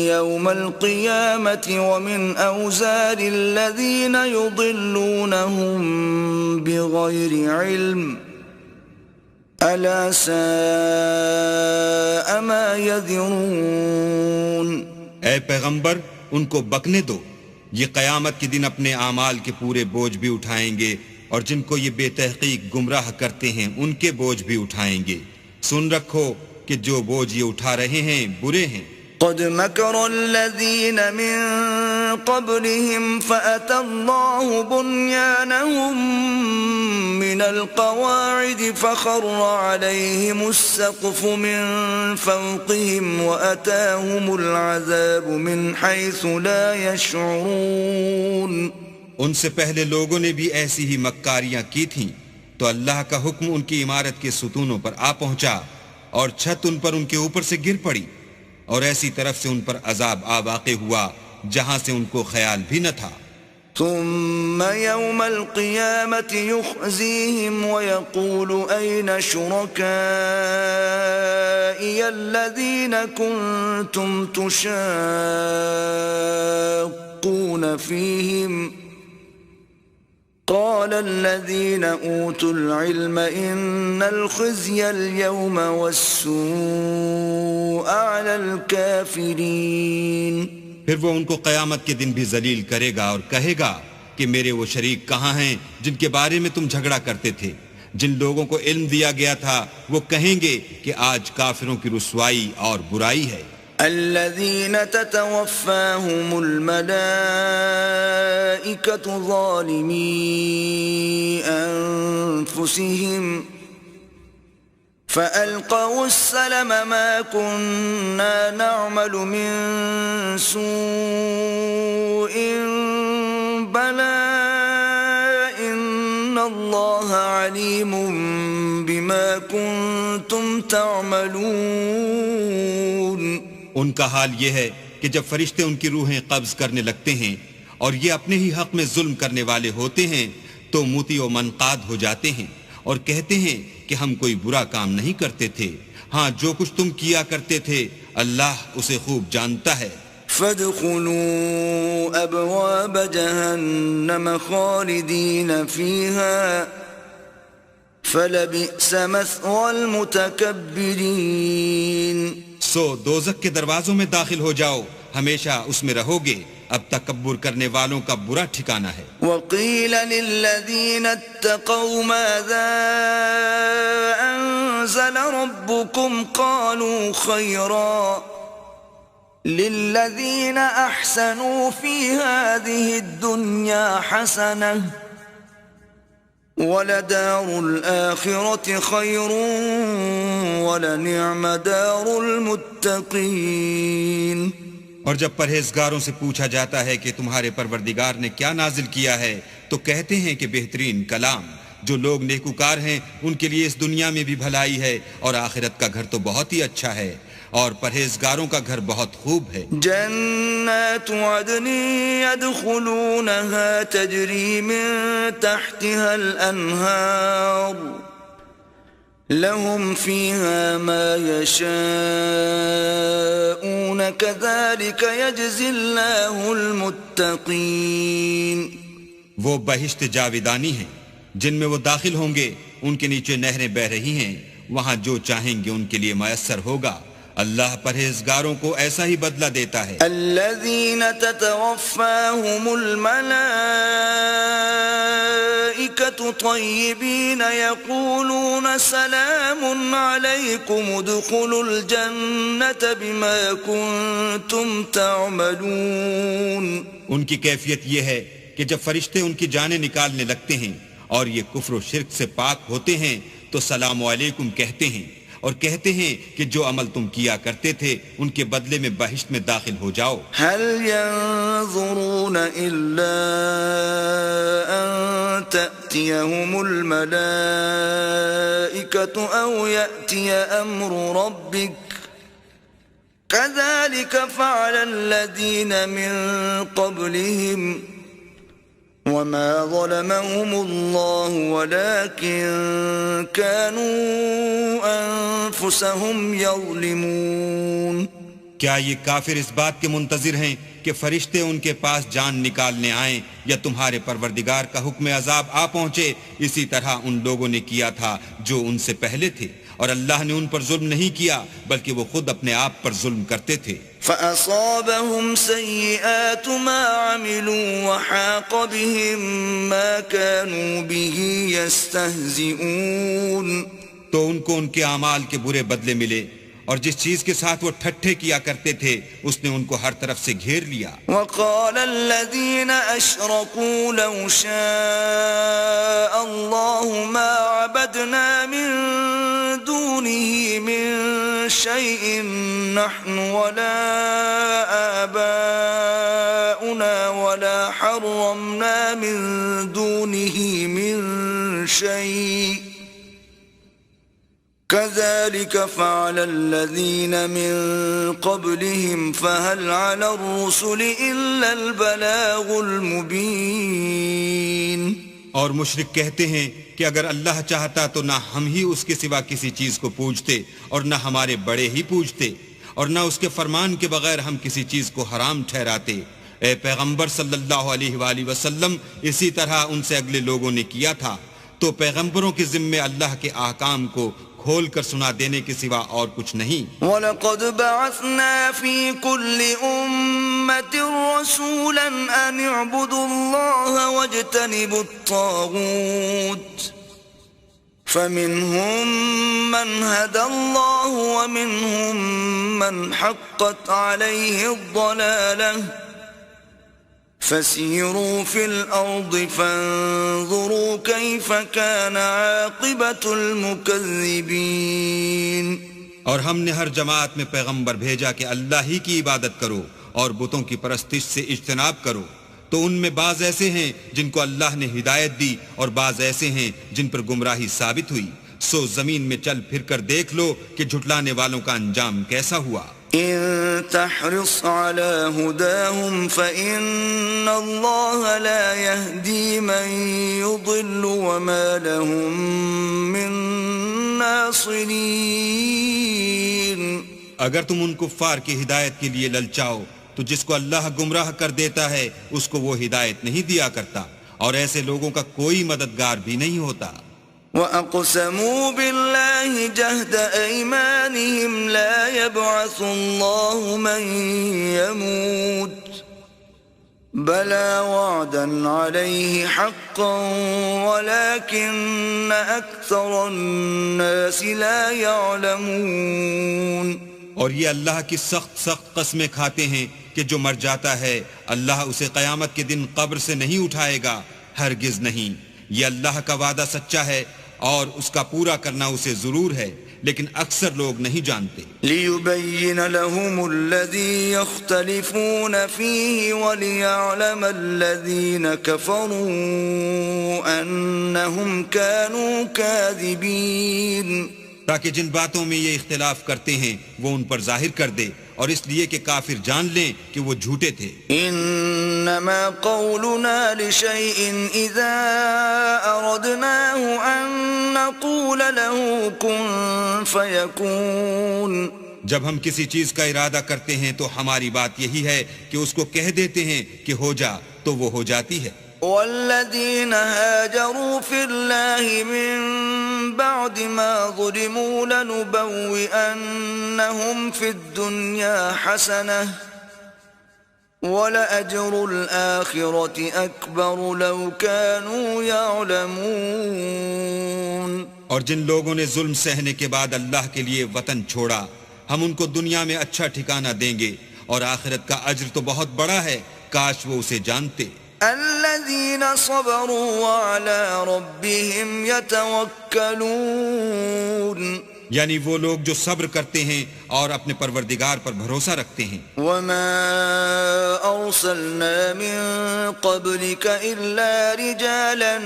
يَوْمَ الْقِيَامَةِ وَمِنْ أَوْزَارِ الَّذِينَ يُضِلُّونَهُمْ بِغَيْرِ عِلْمٍ أَلَا سَاءَ مَا يَذِرُونَ. اے پیغمبر ان کو بکنے دو، یہ قیامت کے دن اپنے اعمال کے پورے بوجھ بھی اٹھائیں گے اور جن کو یہ بے تحقیق گمراہ کرتے ہیں ان کے بوجھ بھی اٹھائیں گے. سن رکھو کہ جو بوجھ یہ اٹھا رہے ہیں برے ہیں. قد مكر الذين من قبلهم فأتى الله بنيانهم من القواعد فخر عليهم السقف من فوقهم وأتاهم العذاب من حيث لا يشعرون. ان سے پہلے لوگوں نے بھی ایسی ہی مکاریاں کی تھیں تو اللہ کا حکم ان کی عمارت کے ستونوں پر آ پہنچا اور چھت ان پر ان کے اوپر سے گر پڑی اور ایسی طرف سے ان پر عذاب آ واقع ہوا جہاں سے ان کو خیال بھی نہ تھا. ثم يوم القيامة يخزيهم ويقول أين شركائي الذين كنتم تشاقون فيهم قال الذين أوتوا العلم إن الخزي اليوم والسوء على الكافرين. پھر وہ ان کو قیامت کے دن بھی ذلیل کرے گا اور کہے گا کہ میرے وہ شریک کہاں ہیں جن کے بارے میں تم جھگڑا کرتے تھے. جن لوگوں کو علم دیا گیا تھا وہ کہیں گے کہ آج کافروں کی رسوائی اور برائی ہے. الذين تتوفاهم الملائكة ظالمي أنفسهم فألقوا السلم ما كنا نعمل من سوء بلى إن الله عليم بما كنتم تعملون. ان کا حال یہ ہے کہ جب فرشتے ان کی روحیں قبض کرنے لگتے ہیں اور یہ اپنے ہی حق میں ظلم کرنے والے ہوتے ہیں تو موتی و منقاد ہو جاتے ہیں اور کہتے ہیں کہ ہم کوئی برا کام نہیں کرتے تھے. ہاں جو کچھ تم کیا کرتے تھے اللہ اسے خوب جانتا ہے. فادخلوا ابواب جهنم خالدين فيها فلبئس مثوى المتكبرين. سو دوزخ کے دروازوں میں داخل ہو جاؤ، ہمیشہ اس میں رہو گے، اب تکبر کرنے والوں کا برا ٹھکانہ ہے. وقيل للذين اتقوا ماذا أنزل ربكم قالوا خيرا للذين أحسنوا في هذه الدنيا حسنة ولدار الآخرة خير ولنعم دار المتقين. اور جب پرہیزگاروں سے پوچھا جاتا ہے کہ تمہارے پروردگار نے کیا نازل کیا ہے تو کہتے ہیں کہ بہترین کلام. جو لوگ نیکوکار ہیں ان کے لیے اس دنیا میں بھی بھلائی ہے اور آخرت کا گھر تو بہت ہی اچھا ہے اور پرہیزگاروں کا گھر بہت خوب ہے. جنات عدن يدخلونها تجري من تحتها الأنهار لهم فيها ما يشاءون كذلك يجزي الله المتقين. وہ بہشت جاویدانی ہیں جن میں وہ داخل ہوں گے، ان کے نیچے نہریں بہ رہی ہیں، وہاں جو چاہیں گے ان کے لیے میسر ہوگا. اللہ پرہیزگاروں کو ایسا ہی بدلہ دیتا ہے. الذين تتوفاهم الملائكة طيبين يقولون سلام عليكم ادخلوا الجنة بما كنتم تعملون. ان کی کیفیت یہ ہے کہ جب فرشتے ان کی جانیں نکالنے لگتے ہیں اور یہ کفر و شرک سے پاک ہوتے ہیں تو سلام علیکم کہتے ہیں اور کہتے ہیں کہ جو عمل تم کیا کرتے تھے ان کے بدلے میں بہشت میں داخل ہو جاؤ. هل ينظرون إلا أن تأتيهم الملائكة أو يأتي أمر ربك كذلك فعل الذين من قبلهم وما ظلمهم الله ولكن كانوا أنفسهم يظلمون. کیا یہ کافر اس بات کے منتظر ہیں کہ فرشتے ان کے پاس جان نکالنے آئیں یا تمہارے پروردگار کا حکم عذاب آ پہنچے؟ اسی طرح ان لوگوں نے کیا تھا جو ان سے پہلے تھے اور اللہ نے ان پر ظلم نہیں کیا بلکہ وہ خود اپنے آپ پر ظلم کرتے تھے. فأصابهم سيئات ما عملوا وحاق بهم ما كانوا به يستهزئون. تو ان کو ان کے اعمال کے برے بدلے ملے اور جس چیز کے ساتھ وہ ٹھٹھے کیا کرتے تھے اس نے ان کو ہر طرف سے گھیر لیا. وقال الذين أشركوا لو شاء الله ما عبدنا من دونه من شيء نحن ولا آباؤنا ولا حرمنا من دونه من شيء كذلك فعل الذين من قبلهم فهل على الرسل إلا البلاغ المبين. اور مشرک کہتے ہیں کہ اگر اللہ چاہتا تو نہ ہم ہی اس کے سوا کسی چیز کو پوجتے اور نہ ہمارے بڑے ہی پوجتے اور نہ اس کے فرمان کے بغیر ہم کسی چیز کو حرام ٹھہراتے. اے پیغمبر صلی اللہ علیہ وآلہ وسلم اسی طرح ان سے اگلے لوگوں نے کیا تھا تو پیغمبروں کے ذمے اللہ کے احکام کو کھول کر سنا دینے کے سوا اور کچھ نہیں. وَلَقَدْ بَعَثْنَا فِي كُلِّ أُمَّةٍ رَسُولًا أَنِ اعْبُدُوا اللَّهَ وَاجْتَنِبُوا الطَّاغُوتَ فَمِنْهُمْ مَنْ هَدَى اللَّهُ وَمِنْهُمْ مَنْ حَقَّتْ عَلَيْهِ الضَّلَالَةُ فسيروا في الأرض فانظروا كيف كان عاقبة المكذبين. اور ہم نے ہر جماعت میں پیغمبر بھیجا کہ اللہ ہی کی عبادت کرو اور بتوں کی پرستش سے اجتناب کرو، تو ان میں بعض ایسے ہیں جن کو اللہ نے ہدایت دی اور بعض ایسے ہیں جن پر گمراہی ثابت ہوئی، سو زمین میں چل پھر کر دیکھ لو کہ جھٹلانے والوں کا انجام کیسا ہوا۔ إن تحرص على هداهم فإن الله لا يهدي من يضل وما لهم من ناصرين۔ اگر تم ان کفار کی ہدایت کے لیے للچاؤ تو جس کو اللہ گمراہ کر دیتا ہے اس کو وہ ہدایت نہیں دیا کرتا، اور ایسے لوگوں کا کوئی مددگار بھی نہیں ہوتا۔ وَأَقْسَمُوا بِاللَّهِ جَهْدَ أَيْمَانِهِمْ لَا يَبْعَثُ اللَّهُ مَن يَمُوتُ بَلَى وَعْدًا عَلَيْهِ حَقًّا وَلَكِنَّ أَكْثَرَ النَّاسِ لَا يَعْلَمُونَ۔ اور یہ اللہ کی سخت قسمیں کھاتے ہیں کہ جو مر جاتا ہے اللہ اسے قیامت کے دن قبر سے نہیں اٹھائے گا، ہرگز نہیں۔ یہ اللہ کا وعدہ سچا ہے اور اس کا پورا کرنا اسے ضرور ہے، لیکن اکثر لوگ نہیں جانتے۔ لِيُبَيِّنَ لَهُمُ الَّذِي يَخْتَلِفُونَ فِيهِ وَلِيَعْلَمَ الَّذِينَ كَفَرُوا أَنَّهُمْ كَانُوا كَاذِبِينَ، تاکہ جن باتوں میں یہ اختلاف کرتے ہیں وہ ان پر ظاہر کر دے، اور اس لیے کہ کافر جان لیں کہ وہ جھوٹے تھے۔ انما قولنا لشيء اذا اردناه ان نقول له كن فيكون۔ جب ہم کسی چیز کا ارادہ کرتے ہیں تو ہماری بات یہی ہے کہ اس کو کہہ دیتے ہیں کہ ہو جا، تو وہ ہو جاتی ہے۔ والذين هاجروا في الله من بعد ما ظلموا لنبوئنهم في الدنيا حسنة ولأجر الآخرة أكبر لو كانوا يعلمون۔ اور جن لوگوں نے ظلم سہنے کے بعد اللہ کے لیے وطن چھوڑا، ہم ان کو دنیا میں اچھا ٹھکانہ دیں گے، اور آخرت کا اجر تو بہت بڑا ہے، کاش وہ اسے جانتے۔ الذين صبروا وعلى ربهم يتوكلون، یعنی وہ لوگ جو صبر کرتے ہیں اور اپنے پروردگار پر بھروسہ رکھتے ہیں۔ وما أرسلنا من قبلك إلا رجالا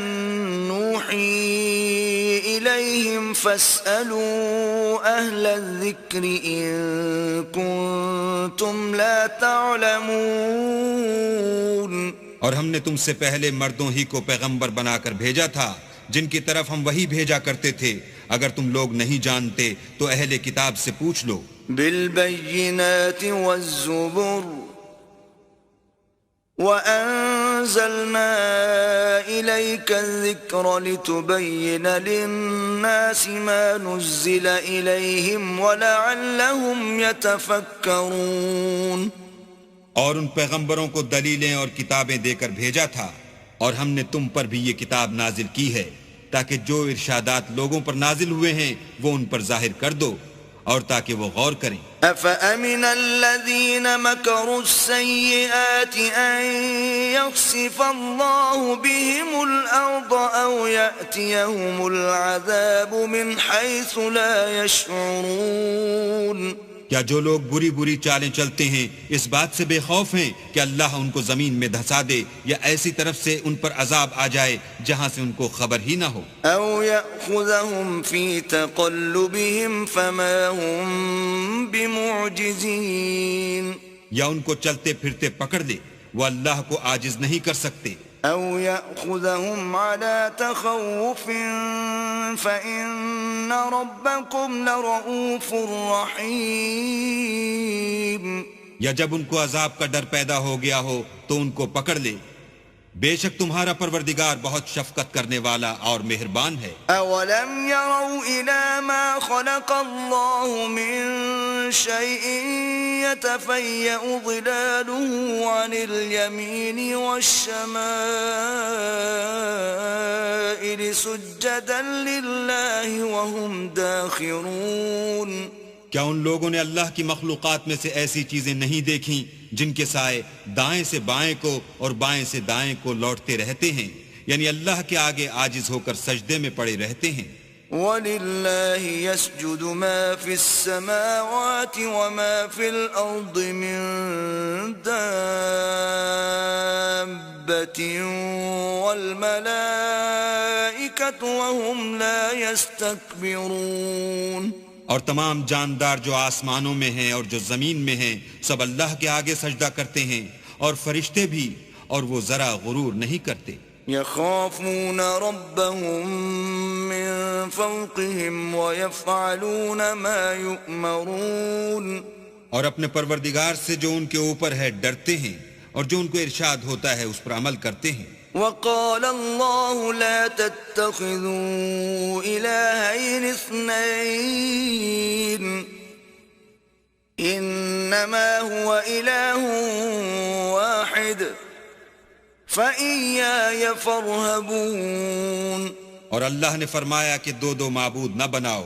نوحي إليهم فاسألوا أهل الذكر إن كنتم لا تعلمون۔ اور ہم نے تم سے پہلے مردوں ہی کو پیغمبر بنا کر بھیجا تھا جن کی طرف ہم وہی بھیجا کرتے تھے، اگر تم لوگ نہیں جانتے تو اہل کتاب سے پوچھ لو۔ بالبينات والزبر وأنزلنا إليك الذكر لتبين للناس ما نزل إليهم ولعلهم يتفكرون۔ اور ان پیغمبروں کو دلیلیں اور کتابیں دے کر بھیجا تھا، اور ہم نے تم پر بھی یہ کتاب نازل کی ہے تاکہ جو ارشادات لوگوں پر نازل ہوئے ہیں وہ ان پر ظاہر کر دو، اور تاکہ وہ غور کریں۔ أَفَأَمِنَ الَّذِينَ مَكَرُوا السَّيِّئَاتِ أَن يَخْسِفَ اللَّهُ بِهِمُ الْأَرْضَ أَوْ يَأْتِيَهُمُ الْعَذَابُ مِنْ حَيْثُ لَا يَشْعُرُونَ۔ کیا جو لوگ بری بری چالیں چلتے ہیں اس بات سے بے خوف ہیں کہ اللہ ان کو زمین میں دھسا دے، یا ایسی طرف سے ان پر عذاب آ جائے جہاں سے ان کو خبر ہی نہ ہو؟ أَوْ يَأْخُذَهُمْ فِي تَقَلُّبِهِمْ فَمَا هُمْ بِمُعْجِزِينَ، یا ان کو چلتے پھرتے پکڑ لے، وہ اللہ کو عاجز نہیں کر سکتے۔ أَوْ يَأْخُذَهُمْ عَلَى تَخَوُّفٍ فَإِنَّ رَبَّكُمْ لَرَءُوفٌ رَحِيمٌ، یا جب ان کو عذاب کا ڈر پیدا ہو گیا ہو تو ان کو پکڑ لے، بے شک تمہارا پروردگار بہت شفقت کرنے والا اور مہربان ہے۔ أَوَلَمْ يَرَوْا إِلَى مَا خَلَقَ اللَّهُ مِن شَيْءٍ يَتَفَيَّأُ ظِلَالُهُ عَنِ الْيَمِينِ وَالشَّمَائِلِ سُجَّدًا لِلَّهِ وَهُمْ دَاخِرُونَ۔ کیا ان لوگوں نے اللہ کی مخلوقات میں سے ایسی چیزیں نہیں دیکھیں جن کے سائے دائیں سے بائیں کو اور بائیں سے دائیں کو لوٹتے رہتے ہیں، یعنی اللہ کے آگے عاجز ہو کر سجدے میں پڑے رہتے ہیں۔ وَلِلَّهِ يَسْجُدُ مَا فِي السَّمَاوَاتِ وَمَا فِي الْأَرْضِ مِن دَابَّةٍ والملائكة وهم لا يستكبرون. اور تمام جاندار جو آسمانوں میں ہیں اور جو زمین میں ہیں سب اللہ کے آگے سجدہ کرتے ہیں اور فرشتے بھی، اور وہ ذرا غرور نہیں کرتے. يخافون ربهم من فوقهم ويفعلون ما يؤمرون. اور اپنے پروردگار سے جو ان کے اوپر ہے ڈرتے ہیں، اور جو ان کو ارشاد ہوتا ہے اس پر عمل کرتے ہیں. وقال الله لا تتخذوا إلهين اثنين إنما هو إله واحد فإياي فارهبون. اور اللہ نے فرمایا کہ دو معبود نہ بناؤ،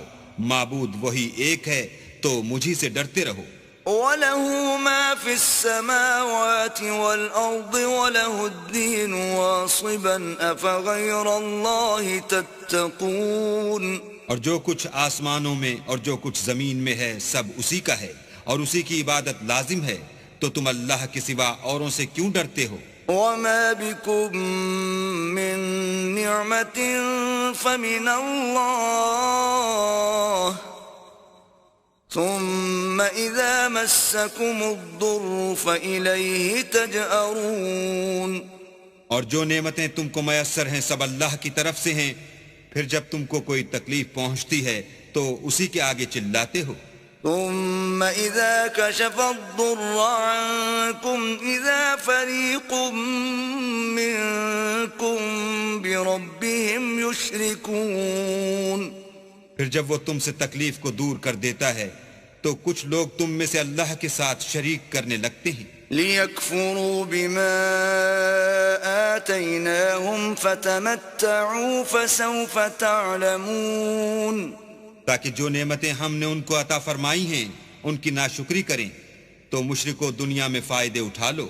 معبود وہی ایک ہے، تو مجھی سے ڈرتے رہو. وَلَهُ مَا فِي السَّمَاوَاتِ وَالْأَرْضِ وَلَهُ الدِّينُ وَاصِبًا أَفَغَيْرَ اللَّهِ تَتَّقُونَ. اور جو کچھ آسمانوں میں اور جو کچھ زمین میں ہے سب اسی کا ہے، اور اسی کی عبادت لازم ہے، تو تم اللہ کے سوا اوروں سے کیوں ڈرتے ہو؟ وَمَا بِكُم مِّن نِّعْمَةٍ فَمِنَ اللَّهِ ثم اذا مسكم الضر فإليه تجأرون. اور جو نعمتیں تم کو میسر ہیں سب اللہ کی طرف سے ہیں، پھر جب تم کو کوئی تکلیف پہنچتی ہے تو اسی کے آگے چلاتے ہو. ثم اذا كشف الضر عنكم اذا فريق منكم بربهم يشركون. پھر جب وہ تم سے تکلیف کو دور کر دیتا ہے تو کچھ لوگ تم میں سے اللہ کے ساتھ شریک کرنے لگتے ہیں. لِيَكْفُرُوا بِمَا آتَيْنَاهُمْ فَتَمَتَّعُوا فَسَوْفَ تَعْلَمُونَ. تاکہ جو نعمتیں ہم نے ان کو عطا فرمائی ہیں ان کی ناشکری کریں، تو مشرکو دنیا میں فائدے اٹھا لو،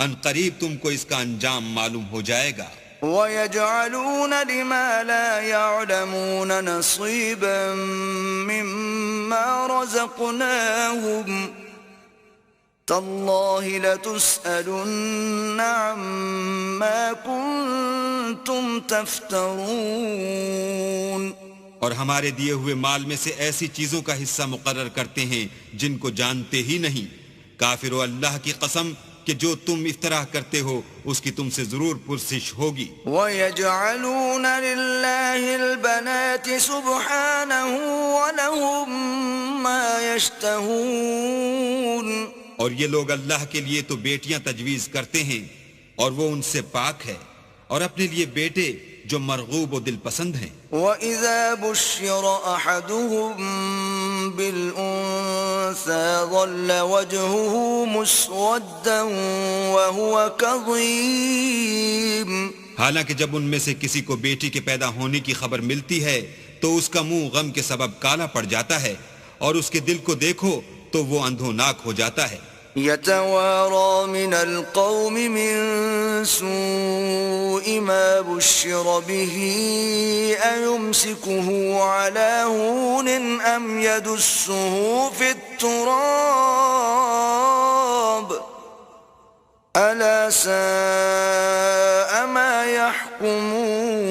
ان قریب تم کو اس کا انجام معلوم ہو جائے گا. وَيَجْعَلُونَ لِمَا لَا يَعْلَمُونَ نَصِيبًا مِّمَّا رَزَقْنَاهُمْ تَاللَّهِ لَتُسْأَلُنَّ عَمَّا كُنتُمْ تَفْتَرُونَ. اور ہمارے دیے ہوئے مال میں سے ایسی چیزوں کا حصہ مقرر کرتے ہیں جن کو جانتے ہی نہیں. کافرو اللہ کی قسم کہ جو تم افطراح کرتے ہو اس کی تم سے ضرور پرسش ہوگی. وَيَجْعَلُونَ لِلَّهِ الْبَنَاتِ سُبْحَانَهُ وَلَهُم مَّا يَشْتَهُونَ. اور یہ لوگ اللہ کے لیے تو بیٹیاں تجویز کرتے ہیں اور وہ ان سے پاک ہے، اور اپنے لیے بیٹے جو مرغوب و دل پسند ہیں. وَإِذَا بُشِّرَ أَحَدُهُم بِالْأُنثَىٰ ظَلَّ وَجْهُهُ مُسْوَدًّا وَهُوَ كَظِيمٌ. حالانکہ جب ان میں سے کسی کو بیٹی کے پیدا ہونے کی خبر ملتی ہے تو اس کا منہ غم کے سبب کالا پڑ جاتا ہے، اور اس کے دل کو دیکھو تو وہ اندھوناک ہو جاتا ہے. يتوارى من القوم من سوء ما بشر به أيمسكه على هون أم يدسه في التراب ألا ساء ما يحكمون.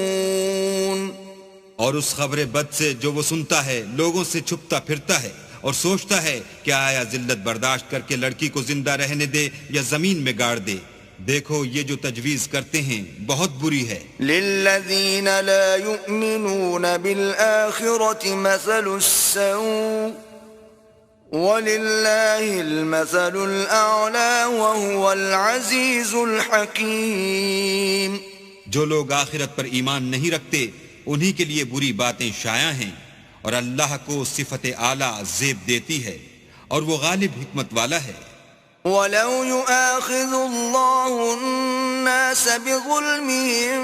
اور اس خبر بد سے جو وہ سنتا ہے لوگوں سے چھپتا پھرتا ہے اور سوچتا ہے کہ آیا ذلت برداشت کر کے لڑکی کو زندہ رہنے دے یا زمین میں گاڑ دے. دیکھو یہ جو تجویز کرتے ہیں بہت بری ہے. للذین لا یؤمنون بالآخرة مثل السوء وللہ المثل الأعلى وهو العزیز الحکیم. جو لوگ آخرت پر ایمان نہیں رکھتے انہی کے لیے بری باتیں شائع ہیں، اور اللہ کو صفت اعلیٰ زیب دیتی ہے، اور وہ غالب حکمت والا ہے. وَلَوْ يُؤَاخِذُ اللَّهُ النَّاسَ بِظُلْمِهِمْ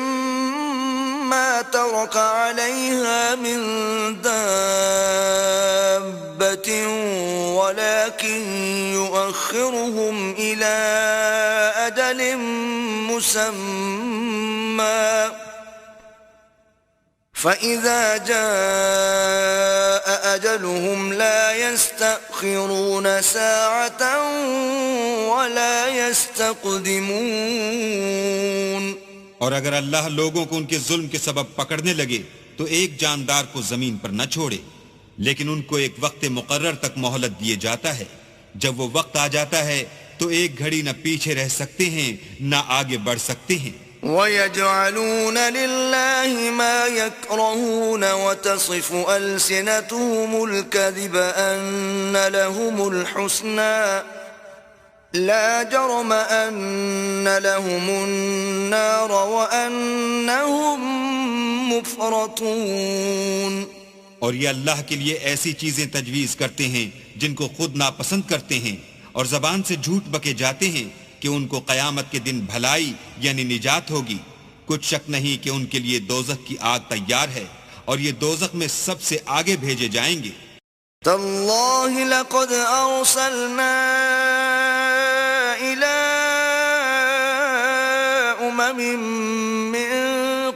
مَا تَرَكَ عَلَيْهَا مِن دَابَّةٍ وَلَكِن يُؤَخِّرُهُمْ إِلَى أَجَلٍ مُّسَمًّى فَإِذَا جَاءَ أَجَلُهُمْ لَا يَسْتَأْخِرُونَ سَاعَةً وَلَا يَسْتَقْدِمُونَ. اور اگر اللہ لوگوں کو ان کے ظلم کے سبب پکڑنے لگے تو ایک جاندار کو زمین پر نہ چھوڑے، لیکن ان کو ایک وقت مقرر تک مہلت دیے جاتا ہے۔ جب وہ وقت آ جاتا ہے تو ایک گھڑی نہ پیچھے رہ سکتے ہیں نہ آگے بڑھ سکتے ہیں۔ وَيَجْعَلُونَ لِلَّهِ مَا يَكْرَهُونَ وَتَصِفُ أَلْسِنَتُهُمُ الْكَذِبَ أَنَّ لَهُمُ الْحُسْنَى لا جرم أن لهم النار وأنهم مفرطون۔ اور یہ اللہ کے لیے ایسی چیزیں تجویز کرتے ہیں جن کو خود ناپسند کرتے ہیں، اور زبان سے جھوٹ بکے جاتے ہیں کہ ان کو قیامت کے دن بھلائی یعنی نجات ہوگی۔ کچھ شک نہیں کہ ان کے لیے دوزخ کی آگ تیار ہے، اور یہ دوزخ میں سب سے آگے بھیجے جائیں گے۔ تاللہ لقد ارسلنا الى من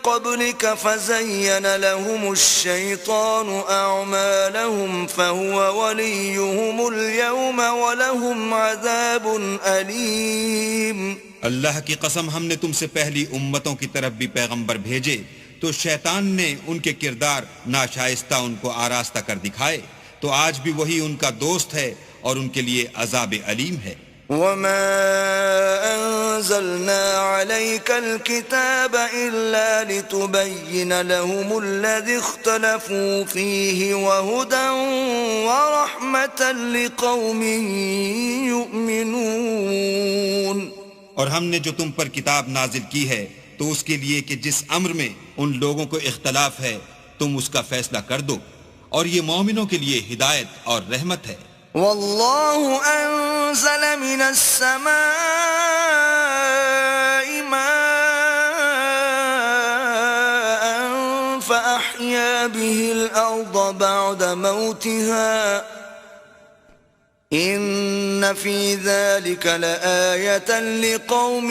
قبلك فزين لهم الشيطان اعمالهم فهو وليهم اليوم ولهم عذاب اليم۔ اللہ کی قسم، ہم نے تم سے پہلی امتوں کی طرف بھی پیغمبر بھیجے تو شیطان نے ان کے کردار ناشائستہ ان کو آراستہ کر دکھائے، تو آج بھی وہی ان کا دوست ہے اور ان کے لیے عذاب علیم ہے۔ وما انزلنا عليك الكتاب الا لتبين لهم الذي اختلفوا فيه وهدى ورحمة لقوم يؤمنون۔ اور ہم نے جو تم پر کتاب نازل کی ہے تو اس کے لیے کہ جس امر میں ان لوگوں کو اختلاف ہے تم اس کا فیصلہ کر دو، اور یہ مومنوں کے لیے ہدایت اور رحمت ہے۔ واللہ انزل من السماء ماء فأحيا به الأرض بعد موتها ان في ذلك لآية لقوم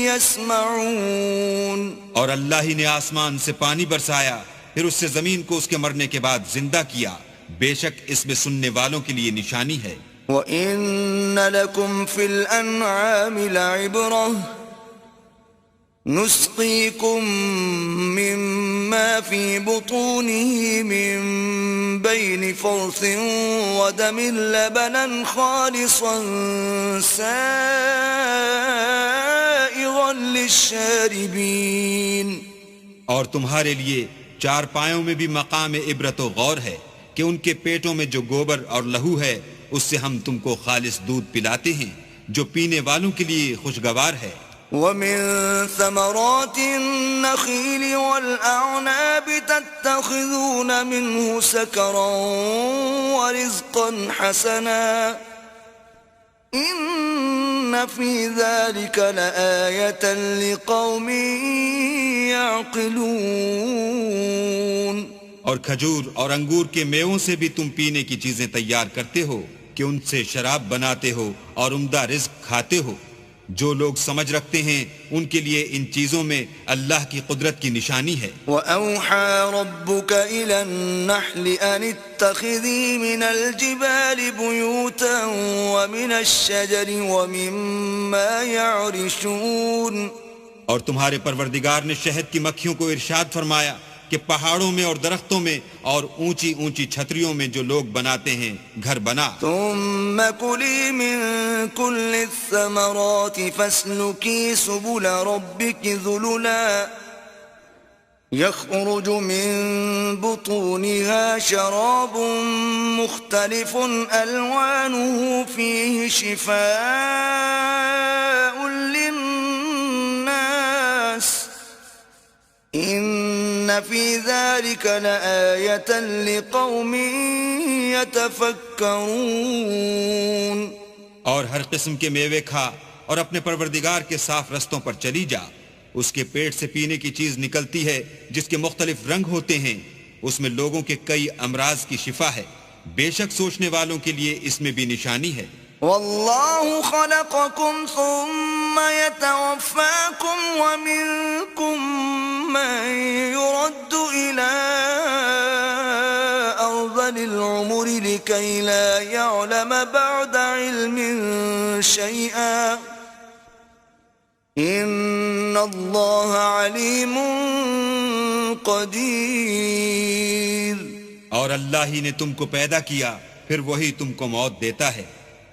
يسمعون۔ اور اللہ ہی نے آسمان سے پانی برسایا، پھر اس سے زمین کو اس کے مرنے کے بعد زندہ کیا، بے شک اس میں سننے والوں کے لیے نشانی ہے۔ وَإِنَّ لَكُمْ فِي الْأَنْعَامِ لَعِبْرَةً نُسْقِيكُم مِّمَّا فِي بُطُونِهِ مِن بَيْنِ فَرْثٍ وَدَمٍ لَبَنًا خَالِصًا سَائِغًا لِلشَّارِبِينَ۔ اور تمہارے لیے چار پایوں میں بھی مقام عبرت و غور ہے کہ ان کے پیٹوں میں جو گوبر اور لہو ہے اس سے ہم تم کو خالص دودھ پلاتے ہیں جو پینے والوں کے لیے خوشگوار ہے۔ وَمِن ثَمَرَاتِ النَّخِيلِ وَالْأَعْنَابِ تَتَّخِذُونَ مِنْهُ سَكَرًا وَرِزْقًا حَسَنًا إِنَّ فِي ذَلِكَ لَآيَةً لِقَوْمٍ يَعْقِلُونَ۔ اور کھجور اور انگور کے میووں سے بھی تم پینے کی چیزیں تیار کرتے ہو کہ ان سے شراب بناتے ہو اور عمدہ رزق کھاتے ہو۔ جو لوگ سمجھ رکھتے ہیں ان کے لیے ان چیزوں میں اللہ کی قدرت کی نشانی ہے۔ وَأَوْحَى رَبُّكَ إِلَى النَّحْلِ أَنِ اتَّخِذِي مِنَ الْجِبَالِ بُيُوتًا وَمِنَ الشَّجَرِ وَمِمَّا يَعْرِشُونَ۔ اور تمہارے پروردگار نے شہد کی مکھیوں کو ارشاد فرمایا کہ پہاڑوں میں اور درختوں میں اور اونچی اونچی چھتریوں میں جو لوگ بناتے ہیں گھر بنا۔ ثم كلي من كل الثمرات فاسلكي سبل ربك ذللا يخرج من بطونها شراب مختلف ألوانه فيه شفاء للناس إن في ذلك لآية لقوم يتفكرون۔ اور ہر قسم کے میوے کھا اور اپنے پروردگار کے صاف رستوں پر چلی جا، اس کے پیٹ سے پینے کی چیز نکلتی ہے جس کے مختلف رنگ ہوتے ہیں، اس میں لوگوں کے کئی امراض کی شفا ہے، بے شک سوچنے والوں کے لیے اس میں بھی نشانی ہے۔ واللہ خلقکم ثم يتوفاکم ومنکم من يرد إلى أرذل العمر لكي لا يعلم بعد علم شيئا إن اللہ علیم قدیر. اور اللہ ہی نے تم کو پیدا کیا، پھر وہی تم کو موت دیتا ہے،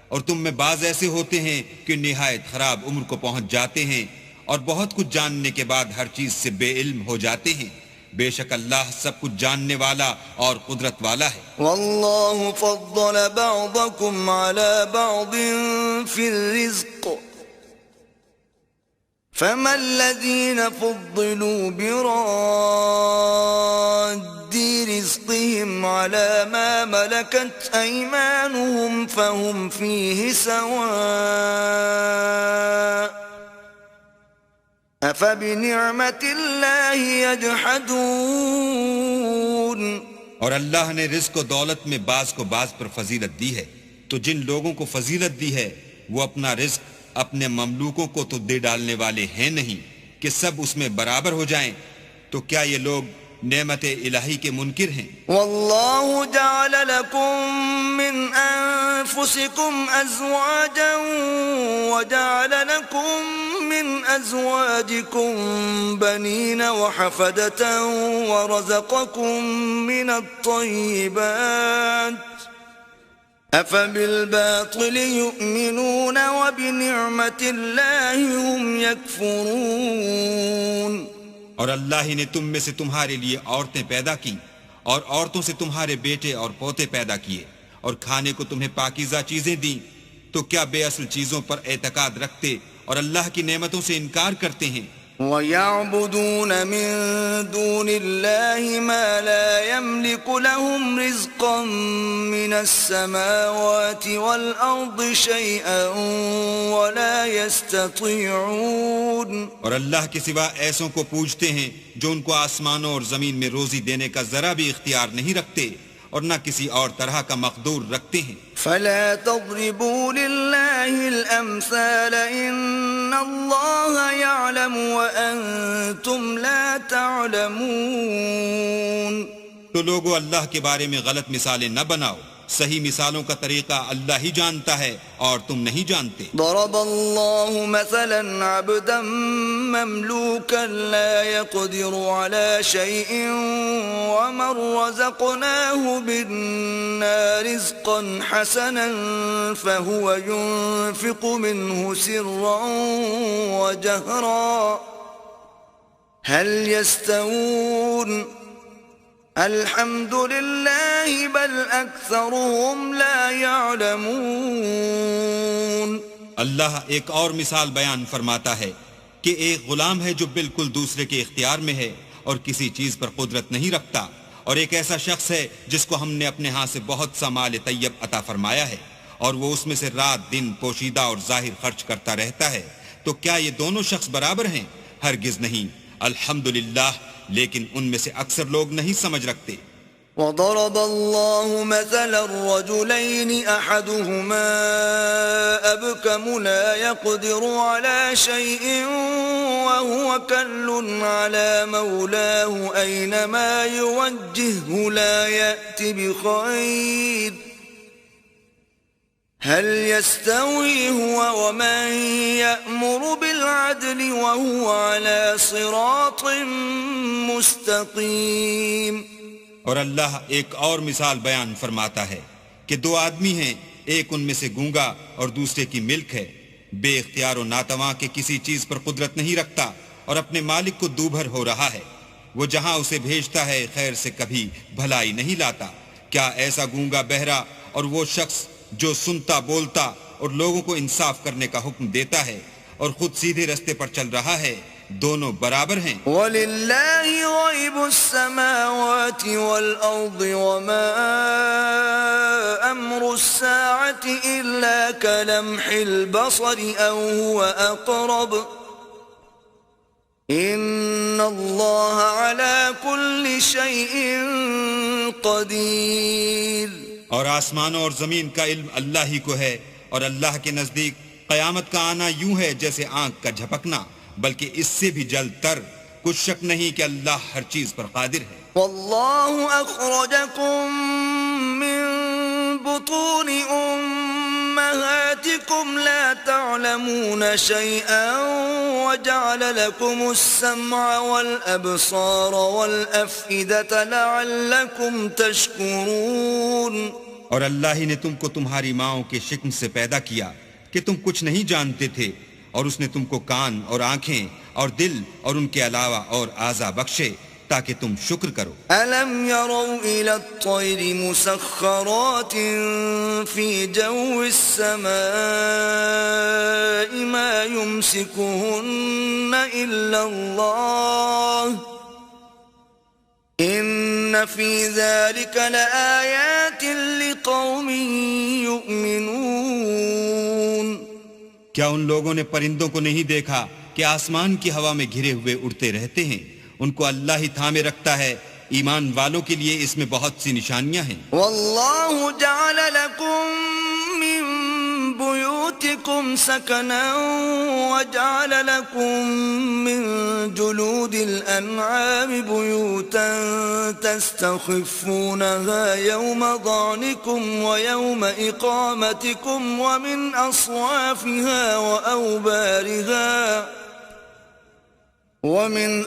اور تم میں بعض ایسے ہوتے ہیں کہ نہایت خراب عمر کو پہنچ جاتے ہیں اور بہت کچھ جاننے کے بعد ہر چیز سے بے علم ہو جاتے ہیں. بے شک اللہ سب کچھ جاننے والا اور قدرت والا ہے. واللہ فضل بعضکم علی بعض فی الرزق فما الذین فضلوا براد رزقهم على ما ملكت أيمانهم فهم فيه سواء أفبنعمة الله يجحدون. اور اللہ نے رزق و دولت میں بعض کو بعض پر فضیلت دی ہے، تو جن لوگوں کو فضیلت دی ہے وہ اپنا رزق اپنے مملوکوں کو تو دے ڈالنے والے ہیں نہیں کہ سب اس میں برابر ہو جائیں. تو کیا یہ لوگ نعمت الہی کے منکر ہیں؟ واللہ جعل لکم من انفسکم ازواجا وجعل لکم من ازواجکم بنین وحفدة ورزقکم من الطیبات افبالباطل یؤمنون وبنعمت اللہ هم یکفرون. اور اللہ ہی نے تم میں سے تمہارے لیے عورتیں پیدا کی اور عورتوں سے تمہارے بیٹے اور پوتے پیدا کیے اور کھانے کو تمہیں پاکیزہ چیزیں دیں، تو کیا بے اصل چیزوں پر اعتقاد رکھتے اور اللہ کی نعمتوں سے انکار کرتے ہیں؟ وَيَعْبُدُونَ مِن دُونِ اللَّهِ مَا لَا يَمْلِكُ لَهُمْ رِزْقًا مِّنَ السَّمَاوَاتِ وَالْأَرْضِ شَيْئًا وَلَا يَسْتَطِيعُونَ. اور اللہ کے سوا ایسوں کو پوجتے ہیں جو ان کو آسمانوں اور زمین میں روزی دینے کا ذرا بھی اختیار نہیں رکھتے اور نہ کسی اور طرح کا مقدور رکھتے ہیں. فلا تضربوا لله الأمثال إن الله يعلم وأنتم لا تعلمون. تو لوگو اللہ کے بارے میں غلط مثالیں نہ بناؤ، صحیح مثالوں کا طریقہ اللہ ہی جانتا ہے اور تم نہیں جانتے. ضرب الله مثلا عبدا مملوكا لا يقدر على شيء ومن رزقناه منا رزقا حسنا فهو ينفق منه سرا وجهرا هل يستوون الحمد للہ بل اکثرهم لا يعلمون. اللہ ایک اور مثال بیان فرماتا ہے کہ ایک غلام ہے جو بالکل دوسرے کے اختیار میں ہے اور کسی چیز پر قدرت نہیں رکھتا، اور ایک ایسا شخص ہے جس کو ہم نے اپنے ہاں سے بہت سا مال طیب عطا فرمایا ہے اور وہ اس میں سے رات دن پوشیدہ اور ظاہر خرچ کرتا رہتا ہے. تو کیا یہ دونوں شخص برابر ہیں؟ ہرگز نہیں. الحمدللہ، لیکن ان میں سے اکثر لوگ نہیں سمجھ رکھتے. وضرب الله مثلا الرجلين أحدهما أبكم لا يقدر على شيء وهو كل على مولاه أينما يوجهه لا يأتي بخير هل يستوي هو ومن يأمر بالعدل وهو على صراط مستقيم. اور اللہ ایک اور مثال بیان فرماتا ہے کہ دو آدمی ہیں، ایک ان میں سے گونگا اور دوسرے کی ملک ہے، بے اختیار و ناتواں کے کسی چیز پر قدرت نہیں رکھتا اور اپنے مالک کو دوبھر ہو رہا ہے. وہ جہاں اسے بھیجتا ہے خیر سے کبھی بھلائی نہیں لاتا. کیا ایسا گونگا بہرا اور وہ شخص جو سنتا بولتا اور لوگوں کو انصاف کرنے کا حکم دیتا ہے اور خود سیدھے رستے پر چل رہا ہے، دونوں برابر ہیں؟ وَلِلَّهِ غَيْبُ السَّمَاوَاتِ وَالْأَرْضِ وَمَا أَمْرُ السَّاعَةِ إِلَّا كَلَمْحِ الْبَصَرِ أَوْ هُوَ أَقْرَبُ إِنَّ اللَّهَ عَلَى كُلِّ شَيْءٍ قَدِيرٌ. اور آسمانوں اور زمین کا علم اللہ ہی کو ہے، اور اللہ کے نزدیک قیامت کا آنا یوں ہے جیسے آنکھ کا جھپکنا، بلکہ اس سے بھی جلد تر. کچھ شک نہیں کہ اللہ ہر چیز پر قادر ہے. واللہ اخرجکم من بطون امہاتکم لا تعلمون تعلمون شيئا وجعل لكم السمع والأبصار والأفئدة لعلكم تشكرون. اور اللہ ہی نے تم کو تمہاری ماؤں کے شکم سے پیدا کیا کہ تم کچھ نہیں جانتے تھے، اور اس نے تم کو کان اور آنکھیں اور دل اور ان کے علاوہ اور اعضاء بخشے تاکہ تم شکر کرو. أَلَمْ يَرَوْا إِلَى الطَّيْرِ مُسَخَّرَاتٍ فِي جَوِّ السَّمَاءِ مَا يُمْسِكُهُنَّ إِلَّا اللَّهُ إِنَّ فِي ذَلِكَ لَآيَاتٍ لِقَوْمٍ يُؤْمِنُونَ. کیا ان لوگوں نے پرندوں کو نہیں دیکھا کہ آسمان کی ہوا میں گھرے ہوئے اڑتے رہتے ہیں؟ ان کو اللہ ہی تھامے رکھتا ہے. ایمان والوں کے لیے اس میں بہت سی نشانیاں ہیں. واللہ جعل لکم من بیوتکم سکنا وجعل لکم من جلود الانعام بیوتا تستخفونها یوم ضعنکم ویوم اقامتکم ومن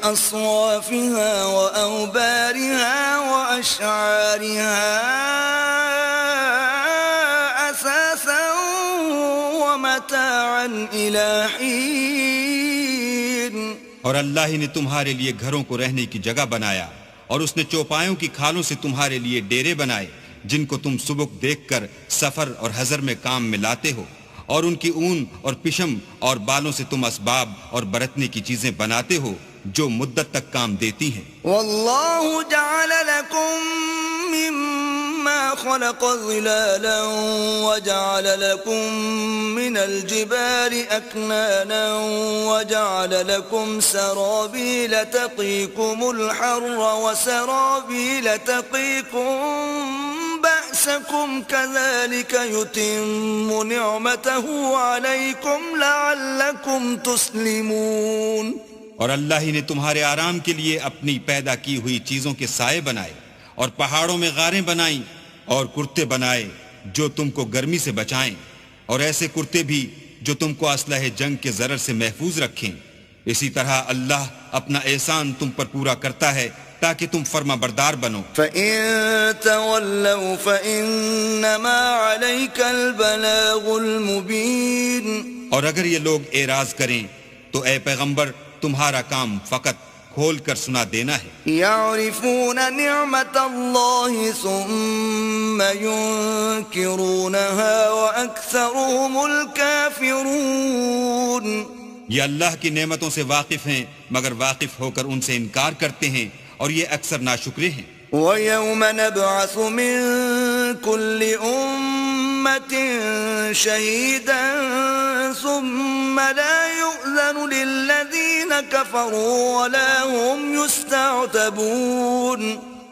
اصوافها وأوبارها وأشعارها أثاثا ومتاعا إلى حين. اور اللہ ہی نے تمہارے لیے گھروں کو رہنے کی جگہ بنایا، اور اس نے چوپایوں کی کھالوں سے تمہارے لیے ڈیرے بنائے جن کو تم سبک دیکھ کر سفر اور حضر میں کام میں لاتے ہو، اور ان کی اون اور پشم اور بالوں سے تم اسباب اور برتنے کی چیزیں بناتے ہو جو مدت تک کام دیتی ہیں. واللہ جعل لکم مما خلق ظلالا وجعل لکم من الجبال اکنانا وجعل لکم سرابیل تقیکم الحر وسرابیل تقیکم بأسكم كذلك يتم نعمته عليكم لعلكم تسلمون. اور اللہ ہی نے تمہارے آرام کے لیے اپنی پیدا کی ہوئی چیزوں کے سائے بنائے، اور پہاڑوں میں غاریں بنائیں، اور کرتے بنائے جو تم کو گرمی سے بچائیں، اور ایسے کرتے بھی جو تم کو اسلحہ جنگ کے ضرر سے محفوظ رکھیں. اسی طرح اللہ اپنا احسان تم پر پورا کرتا ہے تاکہ تم فرما بردار بنو. فَإِن تَوَلَّوْا فَإِنَّمَا عَلَيْكَ الْبَلَاغُ الْمُبِينُ. اور اگر یہ لوگ اعراض کریں تو اے پیغمبر تمہارا کام فقط کھول کر سنا دینا ہے. يَعْرِفُونَ نِعْمَةَ اللَّهِ ثُمَّ يُنْكِرُونَهَا وَأَكْثَرُهُمُ الْكَافِرُونَ. یہ اللہ کی نعمتوں سے واقف ہیں مگر واقف ہو کر ان سے انکار کرتے ہیں، اور یہ اکثر ناشکرے ہیں. وَيَوْمَ نَبْعَثُ مِن كُلِّ أُمَّةٍ شَهِيدًا ثُمَّ لَا يُؤْذَنُ لِلَّذِينَ كَفَرُوا وَلَا هُمْ يُسْتَعْتَبُونَ.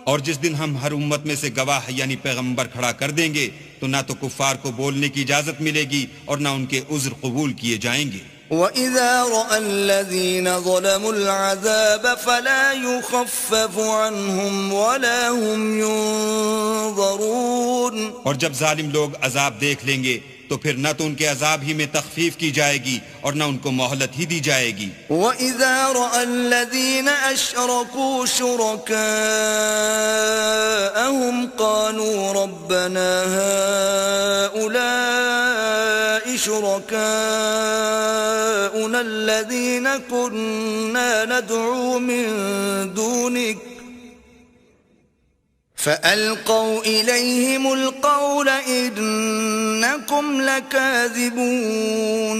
اور جس دن ہم ہر امت میں سے گواہ یعنی پیغمبر کھڑا کر دیں گے تو نہ تو کفار کو بولنے کی اجازت ملے گی اور نہ ان کے عذر قبول کیے جائیں گے. وَإِذَا رَأَى الَّذِينَ ظَلَمُوا الْعَذَابَ فَلَا يُخَفَّفُ عَنْهُمْ وَلَا هُمْ يُنظَرُونَ. اور جب ظالم لوگ عذاب دیکھ لیں گے تو پھر نہ تو ان کے عذاب ہی میں تخفیف کی جائے گی اور نہ ان کو مہلت ہی دی جائے گی. وَإِذَا رَأَى الَّذِينَ أَشْرَكُوا شُرَكَاءَهُمْ قَالُوا رَبَّنَا هَؤُلَاءِ شُرَكَاؤُنَا الَّذِينَ كُنَّا نَدْعُو مِن دُونِكَ فَأَلْقَوْا إِلَيْهِمُ الْقَوْلَ إِنَّكُمْ لَكَاذِبُونَ.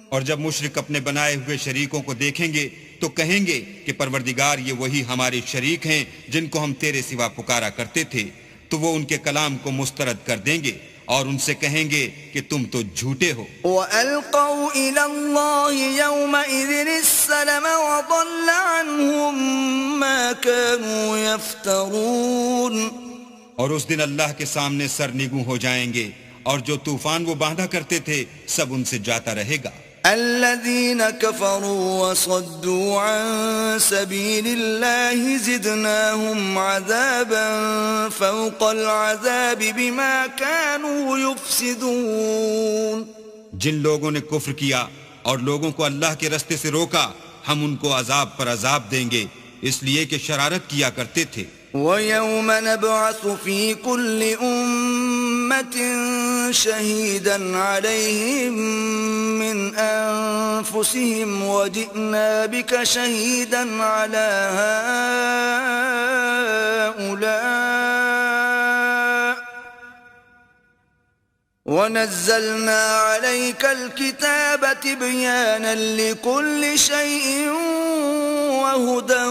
اور جب مشرک اپنے بنائے ہوئے شریکوں کو دیکھیں گے تو کہیں گے کہ پروردگار یہ وہی ہمارے شریک ہیں جن کو ہم تیرے سوا پکارا کرتے تھے. تو وہ ان کے کلام کو مسترد کر دیں گے اور ان سے کہیں گے کہ تم تو جھوٹے ہو. وَأَلْقَوْا إِلَى اللَّهِ يَوْمَئِذٍ السَّلَمَ وَضَلَّ عَنْهُمْ مَا كَانُوا يَفْتَرُونَ. اور اس دن اللہ کے سامنے سرنگوں ہو جائیں گے اور جو طوفان وہ باندھا کرتے تھے سب ان سے جاتا رہے گا. الذين كفروا وصدوا عن سبيل الله زدناهم عذابا فوق العذاب بما كانوا يفسدون. جن لوگوں نے کفر کیا اور لوگوں کو اللہ کے رستے سے روکا ہم ان کو عذاب پر عذاب دیں گے اس لیے کہ شرارت کیا کرتے تھے. وَيَوْمَ نَبْعَثُ فِي كُلِّ أُمَّةٍ شَهِيدًا عَلَيْهِمْ مِنْ أَنفُسِهِمْ وَجِئْنَا بِكَ شَهِيدًا عَلَى هَؤُلَاءِ وَنَزَّلْنَا عَلَيْكَ الْكِتَابَ تِبْيَانًا لِكُلِّ شَيْءٍ وَهُدًى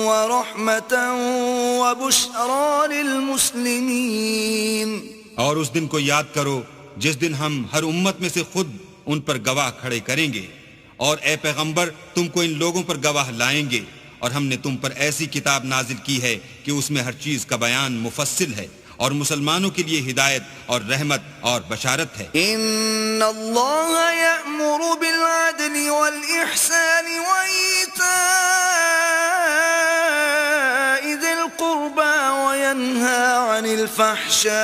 وَرَحْمَةً وَبُشْرَى لِلْمُسْلِمِينَ. اور اس دن کو یاد کرو جس دن ہم ہر امت میں سے خود ان پر گواہ کھڑے کریں گے اور اے پیغمبر تم کو ان لوگوں پر گواہ لائیں گے اور ہم نے تم پر ایسی کتاب نازل کی ہے کہ اس میں ہر چیز کا بیان مفصل ہے اور مسلمانوں کے لیے ہدایت اور رحمت اور بشارت ہے. ان اللہ یأمر بالعدل والإحسان وإیتاء ذی القربى وینہى عن الفحشاء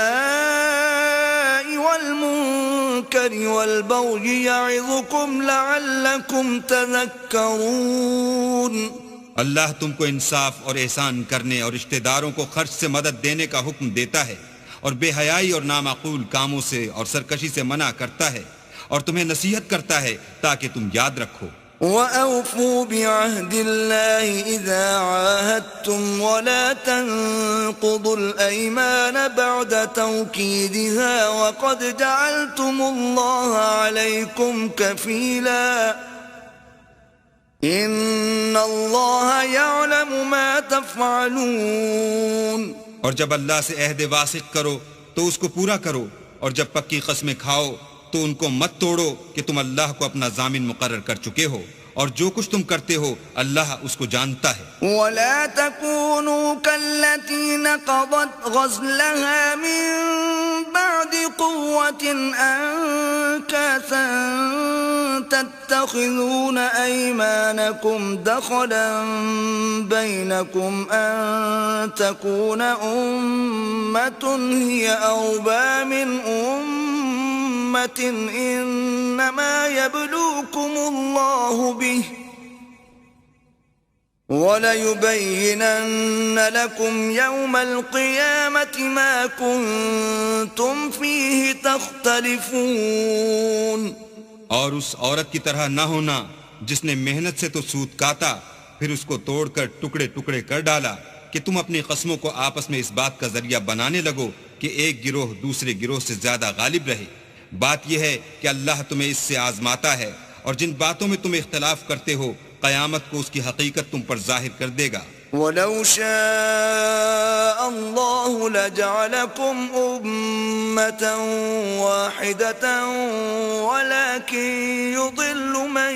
والمنکر والبغی یعظکم لعلکم تذکرون. اللہ تم کو انصاف اور احسان کرنے اور رشتہ داروں کو خرچ سے مدد دینے کا حکم دیتا ہے اور بے حیائی اور نامعقول کاموں سے اور سرکشی سے منع کرتا ہے اور تمہیں نصیحت کرتا ہے تاکہ تم یاد رکھو. وَأَوْفُوا بِعَهْدِ اللَّهِ إِذَا عَاهَدتُّمْ وَلَا تَنقُضُوا الْأَيْمَانَ بَعْدَ تَوْكِيدِهَا وَقَدْ جَعَلْتُمُ اللَّهَ عَلَيْكُمْ كَفِيلًا ان اللہ یعلم ما تفعلون. اور جب اللہ سے عہد واثق کرو تو اس کو پورا کرو اور جب پکی قسمیں کھاؤ تو ان کو مت توڑو کہ تم اللہ کو اپنا ضامن مقرر کر چکے ہو اور جو کچھ تم کرتے ہو اللہ اس کو جانتا ہے. ولا تكونوا كالتي نقضت غزلها من بعد قوة أنكاثا تتخذون أيمانكم دخلا بينكم أن تكون أمة هي أربى من أمة إنما يبلوكم الله به وَلَيُبَيِّنَنَّ لَكُمْ يَوْمَ الْقِيَامَةِ مَا كُنْتُمْ فِيهِ تَخْتَلِفُونَ. اور اس عورت کی طرح نہ ہونا جس نے محنت سے تو سود کاتا پھر اس کو توڑ کر ٹکڑے ٹکڑے کر ڈالا کہ تم اپنی قسموں کو آپس میں اس بات کا ذریعہ بنانے لگو کہ ایک گروہ دوسرے گروہ سے زیادہ غالب رہے. بات یہ ہے کہ اللہ تمہیں اس سے آزماتا ہے اور جن باتوں میں تم اختلاف کرتے ہو قیامت کو اس کی حقیقت تم پر ظاہر کر دے گا. وَلَوْ شَاءَ اللَّهُ لَجَعَلَكُمْ أُمَّةً وَاحِدَةً وَلَكِنْ يُضِلُّ مَنْ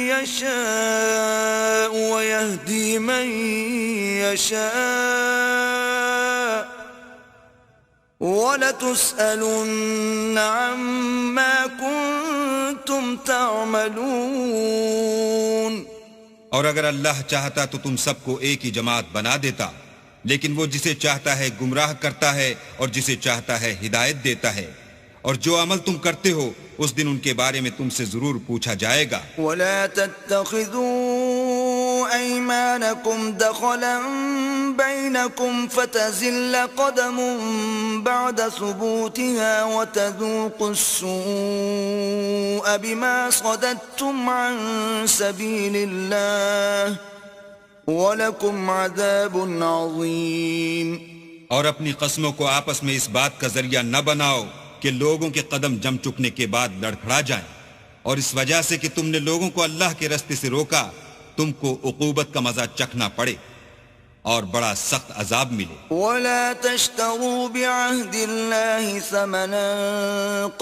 يَشَاءُ وَيَهْدِي مَنْ يَشَاءُ وَلَتُسْأَلُنَّ عَمَّا كُنْتُمْ تَعْمَلُونَ. اور اگر اللہ چاہتا تو تم سب کو ایک ہی جماعت بنا دیتا لیکن وہ جسے چاہتا ہے گمراہ کرتا ہے اور جسے چاہتا ہے ہدایت دیتا ہے اور جو عمل تم کرتے ہو اس دن ان کے بارے میں تم سے ضرور پوچھا جائے گا. وَلَا تَتَّخِذُوا أَيْمَانَكُمْ دَخَلًا بَيْنَكُمْ فَتَزِلَّ قَدَمٌ بَعْدَ ثُبُوتِهَا وَتَذُوقُوا السُّوءَ بِمَا صَدَدتُّمْ عَنْ سَبِيلِ اللَّهِ وَلَكُمْ عَذَابٌ عَظِيمٌ. اور اپنی قسموں کو آپس میں اس بات کا ذریعہ نہ بناؤ کہ لوگوں کے قدم جم چکنے کے بعد لڑکھڑا جائیں اور اس وجہ سے کہ تم نے لوگوں کو اللہ کے راستے سے روکا تم کو عقوبت کا مزہ چکھنا پڑے اور بڑا سخت عذاب ملے. وَلَا تَشْتَرُوا بِعَهْدِ اللَّهِ ثَمَنًا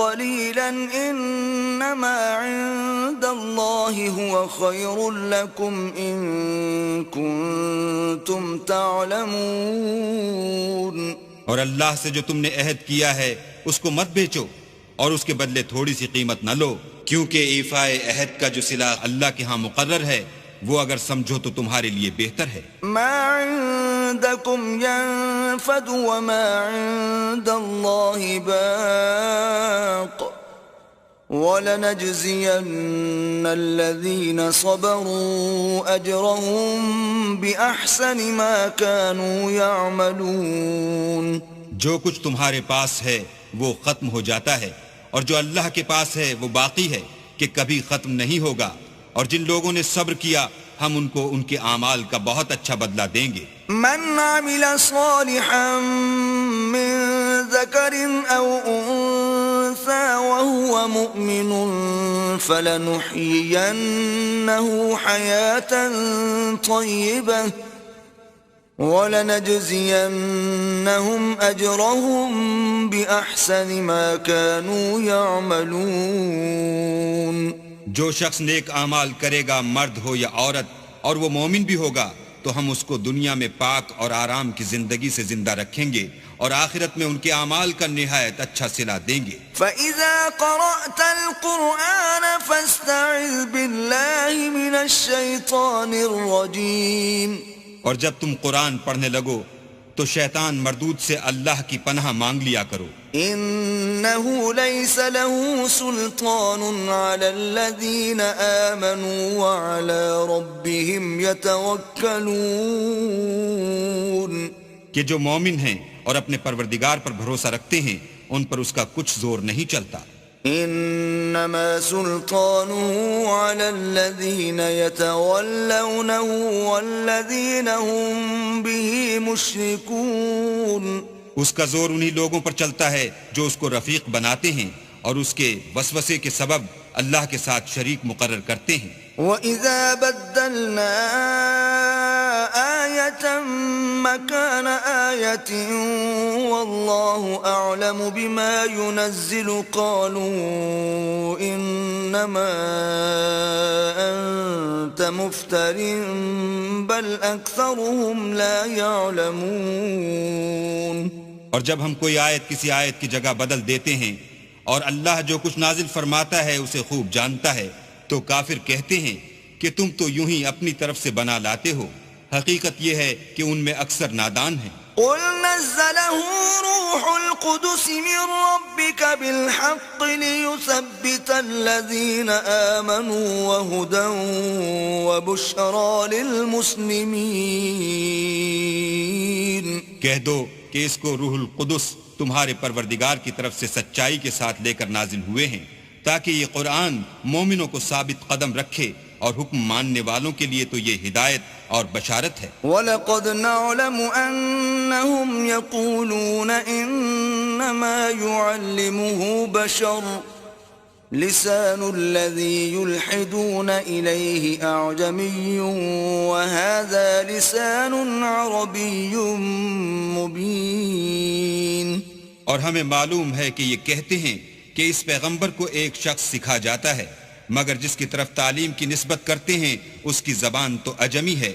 قَلِيلًا إِنَّمَا عِندَ اللَّهِ هُوَ خَيْرٌ لَكُمْ إِن كُنتُمْ تَعْلَمُونَ. اور اللہ سے جو تم نے عہد کیا ہے اس کو مت بیچو اور اس کے بدلے تھوڑی سی قیمت نہ لو کیونکہ ایفائے عہد کا جو صلہ اللہ کے ہاں مقرر ہے وہ اگر سمجھو تو تمہارے لیے بہتر ہے. ما عندكم ينفد وما عند الله باق وَلَنَجْزِيَنَّ الَّذِينَ صَبَرُوا أَجْرَهُمْ بِأَحْسَنِ مَا كَانُوا يَعْمَلُونَ. جو کچھ تمہارے پاس ہے وہ ختم ہو جاتا ہے، اور جو اللہ کے پاس ہے وہ باقی ہے کہ کبھی ختم نہیں ہوگا. اور جن لوگوں نے صبر کیا ہم ان کو ان کے اعمال کا بہت اچھا بدلہ دیں گے. من عمل صالحا من ذكر أو أنثى وهو مؤمن فلنحيينه حياة طيبة ولنجزينهم أجرهم بأحسن ما كانوا يعملون. جو شخص نیک اعمال کرے گا، مرد ہو یا عورت، اور وہ مومن بھی ہوگا، تو ہم اس کو دنیا میں پاک اور آرام کی زندگی سے زندہ رکھیں گے اور آخرت میں ان کے اعمال کا نہایت اچھا صلہ دیں گے. فَإِذَا قَرَأْتَ الْقُرْآنَ فَاسْتَعِذْ بِاللَّهِ مِنَ الشَّيْطَانِ الرَّجِيمِ. اور جب تم قرآن پڑھنے لگو تو شیطان مردود سے اللہ کی پناہ مانگ لیا کرو. إِنَّهُ لَيْسَ لَهُ سُلْطَانٌ عَلَى الَّذِينَ آمَنُوا وَعَلَى رَبِّهِمْ يَتَوَكَّلُونَ. کہ جو مومن ہیں اور اپنے پروردگار پر بھروسہ رکھتے ہیں ان پر اس کا کچھ زور نہیں چلتا. إِنَّمَا سُلْطَانُهُ عَلَى الَّذِينَ يَتَوَلَّوْنَهُ وَالَّذِينَ هُمْ بِهِ مُشْرِكُونَ. اس کا زور انہی لوگوں پر چلتا ہے جو اس کو رفیق بناتے ہیں اور اس کے وسوسے کے سبب اللہ کے ساتھ شریک مقرر کرتے ہیں. وَإِذَا بَدَّلْنَا آيَةً مَكَانَ آيَةٍ وَاللَّهُ أَعْلَمُ بِمَا يُنَزِّلُ قَالُوا إِنَّمَا أَنْتَ مُفْتَرٍ بَلْ أَكْثَرُهُمْ لَا يَعْلَمُونَ. اور جب ہم کوئی آیت کسی آیت کی جگہ بدل دیتے ہیں اور اللہ جو کچھ نازل فرماتا ہے اسے خوب جانتا ہے تو کافر کہتے ہیں کہ تم تو یوں ہی اپنی طرف سے بنا لاتے ہو. حقیقت یہ ہے کہ ان میں اکثر نادان ہیں. قُلْ نَزَّلَهُ رُوحُ الْقُدُسِ مِنْ رَبِّكَ بِالْحَقِّ لِيُثَبِّتَ الَّذِينَ آمَنُوا وَهُدًى وَبُشْرَى لِلْمُسْلِمِينَ. کہہ دو کہ اس کو روح القدس تمہارے پروردگار کی طرف سے سچائی کے ساتھ لے کر نازل ہوئے ہیں تاکہ یہ قرآن مومنوں کو ثابت قدم رکھے اور حکم ماننے والوں کے لیے تو یہ ہدایت اور بشارت ہے. وَلَقَدْ نَعْلَمُ أَنَّهُمْ يَقُولُونَ إِنَّمَا يُعَلِّمُهُ بَشَرٌ لِسَانُ الَّذِي يُلْحِدُونَ إِلَيْهِ أَعْجَمِيٌّ وَهَذَا لِسَانٌ عَرَبِيٌّ مُبِينٌ. اور ہمیں معلوم ہے کہ یہ کہتے ہیں کہ اس پیغمبر کو ایک شخص سکھا جاتا ہے، مگر جس کی طرف تعلیم کی نسبت کرتے ہیں اس کی زبان تو اجمی ہے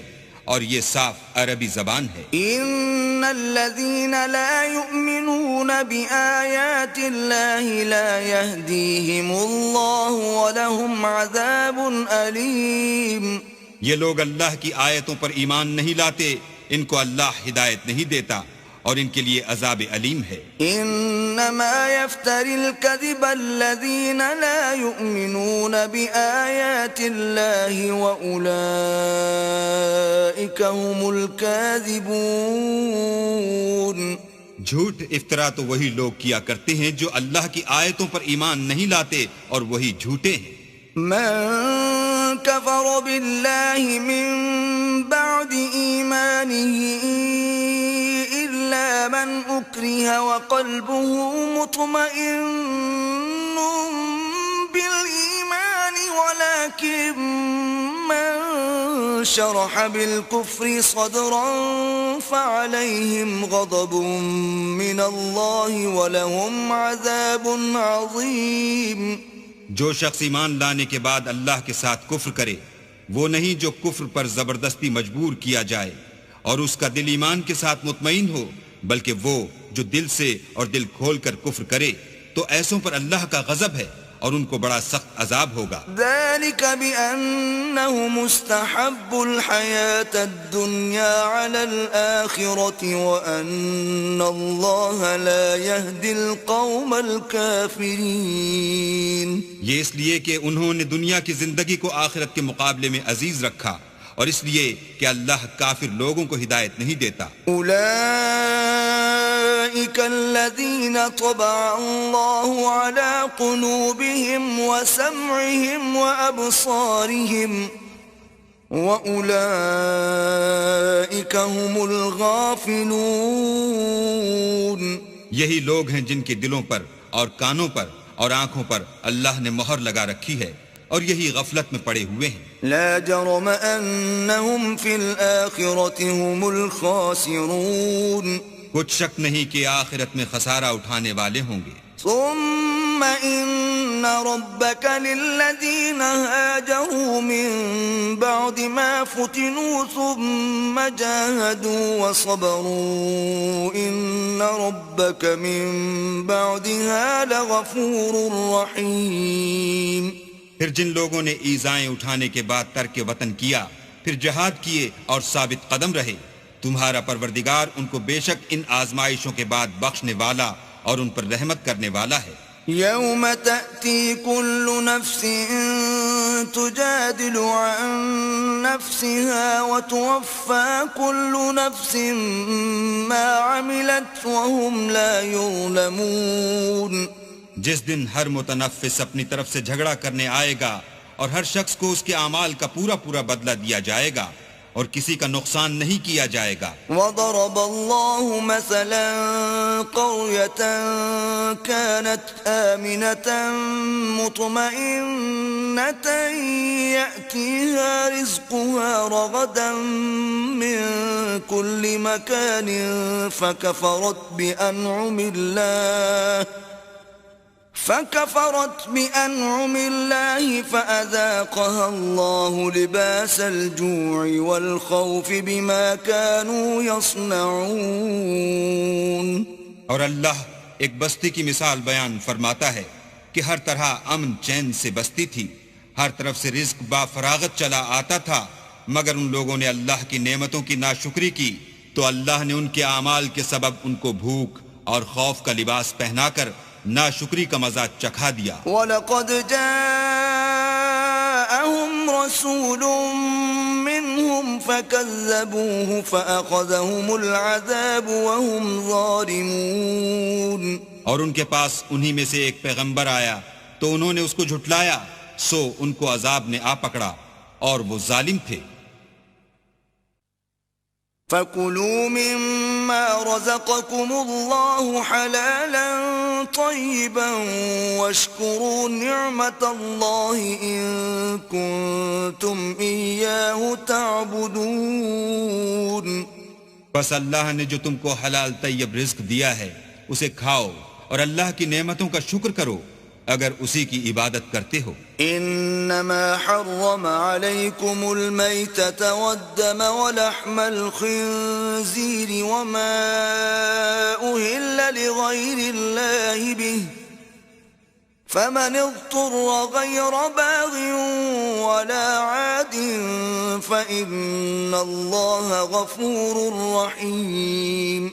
اور یہ صاف عربی زبان ہے. ان الذين لا يؤمنون بآيات الله لا يهديهم الله ولهم عذاب أليم. یہ لوگ اللہ کی آیتوں پر ایمان نہیں لاتے، ان کو اللہ ہدایت نہیں دیتا اور ان کے لیے عذاب علیم ہے. انما يفتري الكذب الذين لا يؤمنون بآيات الله واولئك هم الكاذبون. جھوٹ افطرا تو وہی لوگ کیا کرتے ہیں جو اللہ کی آیتوں پر ایمان نہیں لاتے اور وہی جھوٹے ہیں. من كفر بالله من بعد إيمانه إلا من أكره وقلبه مطمئن بالإيمان ولكن من شرح بالكفر صدرا فعليهم غضب من الله ولهم عذاب عظيم. جو شخص ایمان لانے کے بعد اللہ کے ساتھ کفر کرے وہ نہیں جو کفر پر زبردستی مجبور کیا جائے اور اس کا دل ایمان کے ساتھ مطمئن ہو، بلکہ وہ جو دل سے اور دل کھول کر کفر کرے تو ایسوں پر اللہ کا غضب ہے اور ان کو بڑا سخت عذاب ہوگا. ذلك بأنهم استحبوا الحياة الدنيا على الآخرة وأن الله لا يهدي القوم الكافرين. یہ اس لیے کہ انہوں نے دنیا کی زندگی کو آخرت کے مقابلے میں عزیز رکھا، اور اس لیے کہ اللہ کافر لوگوں کو ہدایت نہیں دیتا. أولئك الذين طبع الله على قلوبهم وسمعهم وأبصارهم وأولئك هم الغافلون. یہی لوگ ہیں جن کے دلوں پر اور کانوں پر اور آنکھوں پر اللہ نے مہر لگا رکھی ہے، اور یہی غفلت میں پڑے ہوئے ہیں. لا جرم أنهم في الآخرة هم الخاسرون. کچھ شک نہیں کہ آخرت میں خسارہ اٹھانے والے ہوں گے. ثم إن ربك للذين هاجروا من بعد ما فتنوا ثم جاهدوا وصبروا إن ربك من بعدها لغفور رحيم. پھر جن لوگوں نے ایذائیں اٹھانے کے بعد ترک وطن کیا، پھر جہاد کیے اور ثابت قدم رہے، تمہارا پروردگار ان کو بے شک ان آزمائشوں کے بعد بخشنے والا اور ان پر رحمت کرنے والا ہے. يوم تأتي كل نفس تجادل عن نفسها وتوفى كل نفس ما عملت وهم لا يظلمون. جس دن ہر متنفس اپنی طرف سے جھگڑا کرنے آئے گا اور ہر شخص کو اس کے اعمال کا پورا پورا بدلہ دیا جائے گا اور کسی کا نقصان نہیں کیا جائے گا. وضرب الله مثلا قرية كانت آمنة مطمئنة يأتيها رزقها رغدا من كل مكان فكفرت بأنعم الله فأذاقها الله لباس الجوع والخوف بما كانوا يصنعون. اور اللہ ایک بستی کی مثال بیان فرماتا ہے کہ ہر طرح امن چین سے بستی تھی، ہر طرف سے رزق با فراغت چلا آتا تھا، مگر ان لوگوں نے اللہ کی نعمتوں کی ناشکری کی تو اللہ نے ان کے اعمال کے سبب ان کو بھوک اور خوف کا لباس پہنا کر ناشکری کا مزہ چکھا دیا. وَلَقَدْ جَاءَهُمْ رَسُولٌ مِّنْهُمْ فَكَذَّبُوهُ فَأَخَذَهُمُ الْعَذَابُ وَهُمْ ظَالِمُونَ. اور ان کے پاس انہی میں سے ایک پیغمبر آیا تو انہوں نے اس کو جھٹلایا، سو ان کو عذاب نے آ پکڑا اور وہ ظالم تھے. فَكُلُوا مِمَّا رَزَقَكُمُ اللَّهُ حَلَالًا طَيِّبًا وَاشْكُرُوا نِعْمَةَ اللَّهِ إِن كُنتُمْ إِيَّاهُ تَعْبُدُونَ. بس اللہ نے جو تم کو حلال طیب رزق دیا ہے اسے کھاؤ اور اللہ کی نعمتوں کا شکر کرو اگر اسی کی عبادت کرتے ہو. انما حرم عليكم الميتة والدم ولحم الخنزير وما أهل لغير الله به فمن اضطر غير باغ ولا عاد فإن الله غفور رحيم.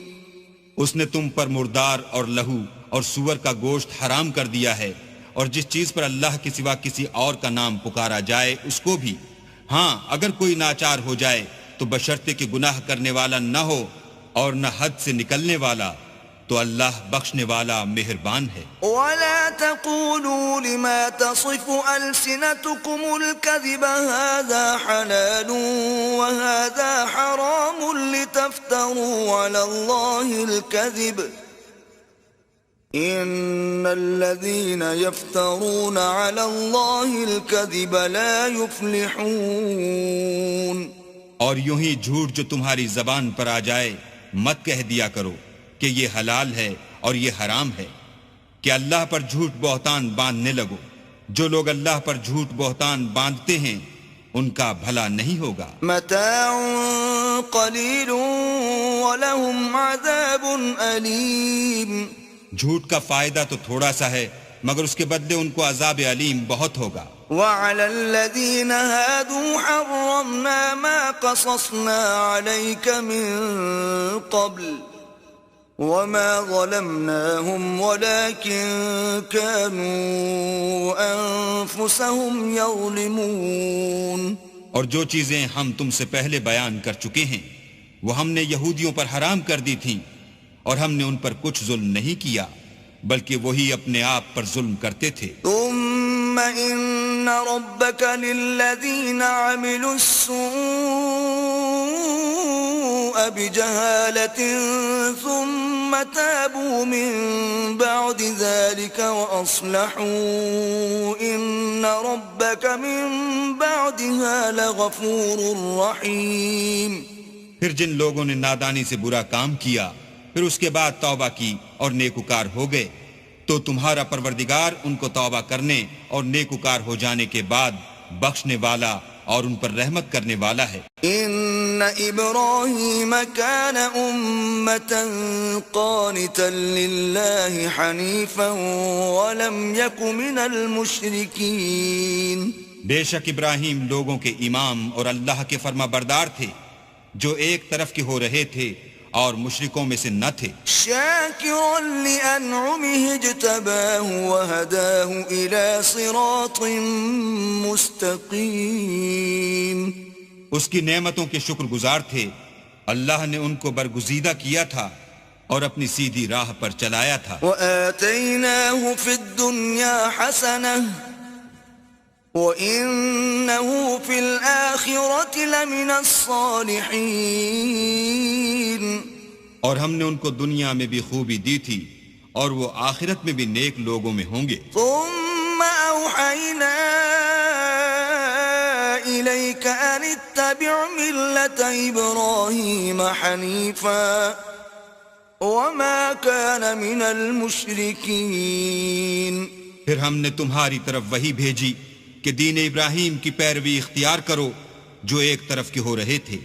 اس نے تم پر مردار اور لہو اور سور کا گوشت حرام کر دیا ہے، اور جس چیز پر اللہ کے سوا کسی اور کا نام پکارا جائے اس کو بھی. ہاں اگر کوئی ناچار ہو جائے تو بشرطے کہ گناہ کرنے والا نہ ہو اور نہ حد سے نکلنے والا، تو اللہ بخشنے والا مہربان ہے. ولا تقولوا لما تصف ألسنتكم الكذب هذا حلال وهذا حرام لتفتروا على الله الكذب إن الذين يفترون على الله الكذب لا يفلحون. اور یوں ہی جھوٹ جو تمہاری زبان پر آ جائے مت کہہ دیا کرو کہ یہ حلال ہے اور یہ حرام ہے، کہ اللہ پر جھوٹ بہتان باندھنے لگو. جو لوگ اللہ پر جھوٹ بہتان باندھتے ہیں ان کا بھلا نہیں ہوگا. متاع قلیل ولہم عذاب علیم. جھوٹ کا فائدہ تو تھوڑا سا ہے مگر اس کے بدلے ان کو عذاب علیم بہت ہوگا. وعلى الذين هادوا حرمنا ما قصصنا عليك من قبل وما ظلمناهم ولكن كانوا أنفسهم يظلمون. اور جو چیزیں ہم تم سے پہلے بیان کر چکے ہیں وہ ہم نے یہودیوں پر حرام کر دی تھیں، اور ہم نے ان پر کچھ ظلم نہیں کیا بلکہ وہی اپنے آپ پر ظلم کرتے تھے. ثم إن ربك للذين عملوا السوء بجهالة ثم تابوا من بعد ذلك وأصلحوا إن ربك من بعدها لغفور رحيم. پھر جن لوگوں نے نادانی سے برا کام کیا پھر اس کے بعد توبہ کی اور نیکوکار ہو گئے تو تمہارا پروردگار ان کو توبہ کرنے اور نیکوکار ہو جانے کے بعد بخشنے والا اور ان پر رحمت کرنے والا ہے. ان ابراہیم کان امتا قانتا للہ حنیفا ولم یک من المشرکین. بے شک ابراہیم لوگوں کے امام اور اللہ کے فرما بردار تھے جو ایک طرف کے ہو رہے تھے اور مشرکوں میں سے نہ تھے. شاکرا لانعمه اجتباہ وہداہ الى صراط مستقیم. اس کی نعمتوں کے شکر گزار تھے. اللہ نے ان کو برگزیدہ کیا تھا اور اپنی سیدھی راہ پر چلایا تھا. وآتیناہ فی الدنیا حسنہ وَإِنَّهُ فِي الْآخِرَةِ لَمِنَ الصَّالِحِينَ. اور ہم نے ان کو دنیا میں بھی خوبی دی تھی اور وہ آخرت میں بھی نیک لوگوں میں ہوں گے. ثُمَّ أَوْحَيْنَا إِلَيْكَ أَنِ اتَّبِعْ مِلَّةَ إِبْرَاهِيمَ حَنِيفًا وَمَا كَانَ مِنَ الْمُشْرِكِينَ. پھر ہم نے تمہاری طرف وحی بھیجی کہ دین ابراہیم کی پیروی اختیار کرو جو ایک طرف کے ہو رہے تھے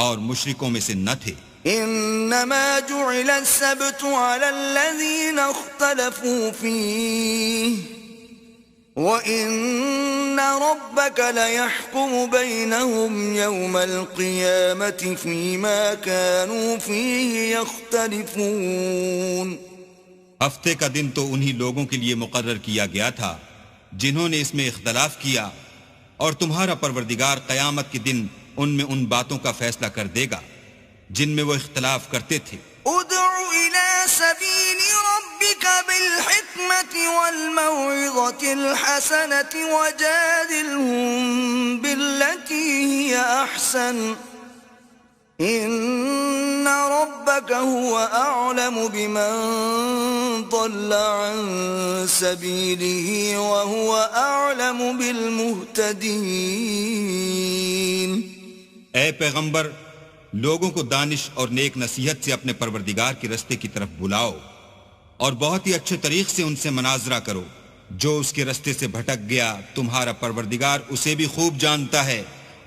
اور مشرکوں میں سے نہ تھے. انما جعل السبت على الذين اختلفوا فيه وان ربك ليحكم بينهم يوم القيامة فيما كانوا فيه يختلفون. ہفتے کا دن تو انہی لوگوں کے لیے مقرر کیا گیا تھا جنہوں نے اس میں اختلاف کیا، اور تمہارا پروردگار قیامت کے دن ان میں ان باتوں کا فیصلہ کر دے گا جن میں وہ اختلاف کرتے تھے. ادع الى سبيل ربك بالحكمة والموعظة الحسنة وجادلهم بالتي هي احسن ان ربك هو اعلم بمن ضل عن سبيله وهو اعلم بالمهتدين. اے پیغمبر، لوگوں کو دانش اور نیک نصیحت سے اپنے پروردگار کے رستے کی طرف بلاؤ اور بہت ہی اچھے طریق سے ان سے مناظرہ کرو. جو اس کے رستے سے بھٹک گیا تمہارا پروردگار اسے بھی خوب جانتا ہے،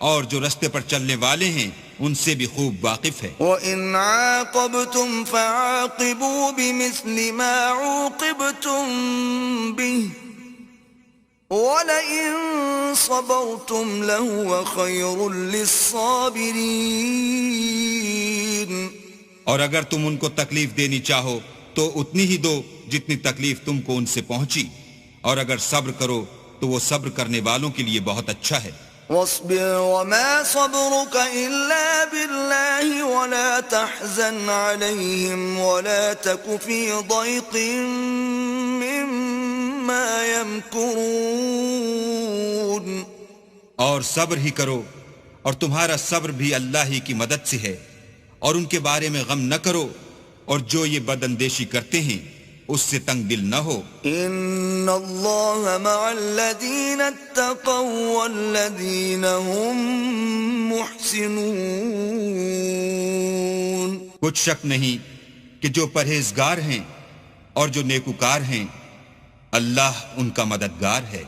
اور جو رستے پر چلنے والے ہیں ان سے بھی خوب واقف ہے. وَإِنْ عَاقَبْتُمْ فَعَاقِبُوا بِمِثْلِ مَا عُوقِبْتُمْ بِهِ وَلَئِن صَبَرْتُمْ لَهُوَ خَيْرٌ لِلصَّابِرِينَ. اور اگر تم ان کو تکلیف دینی چاہو تو اتنی ہی دو جتنی تکلیف تم کو ان سے پہنچی، اور اگر صبر کرو تو وہ صبر کرنے والوں کے لیے بہت اچھا ہے. واصبر وما صبرك إلا بالله ولا تحزن عليهم ولا تك في ضيق مما يمكرون. اور صبر ہی کرو، اور تمہارا صبر بھی اللہ ہی کی مدد سے ہے، اور ان کے بارے میں غم نہ کرو، اور جو یہ بد اندیشی کرتے ہیں اس سے تنگ دل نہ ہو. ان اللہ مع الذین اتقوا والذین هم محسنون. کچھ شک نہیں کہ جو پرہیزگار ہیں اور جو نیکوکار ہیں اللہ ان کا مددگار ہے.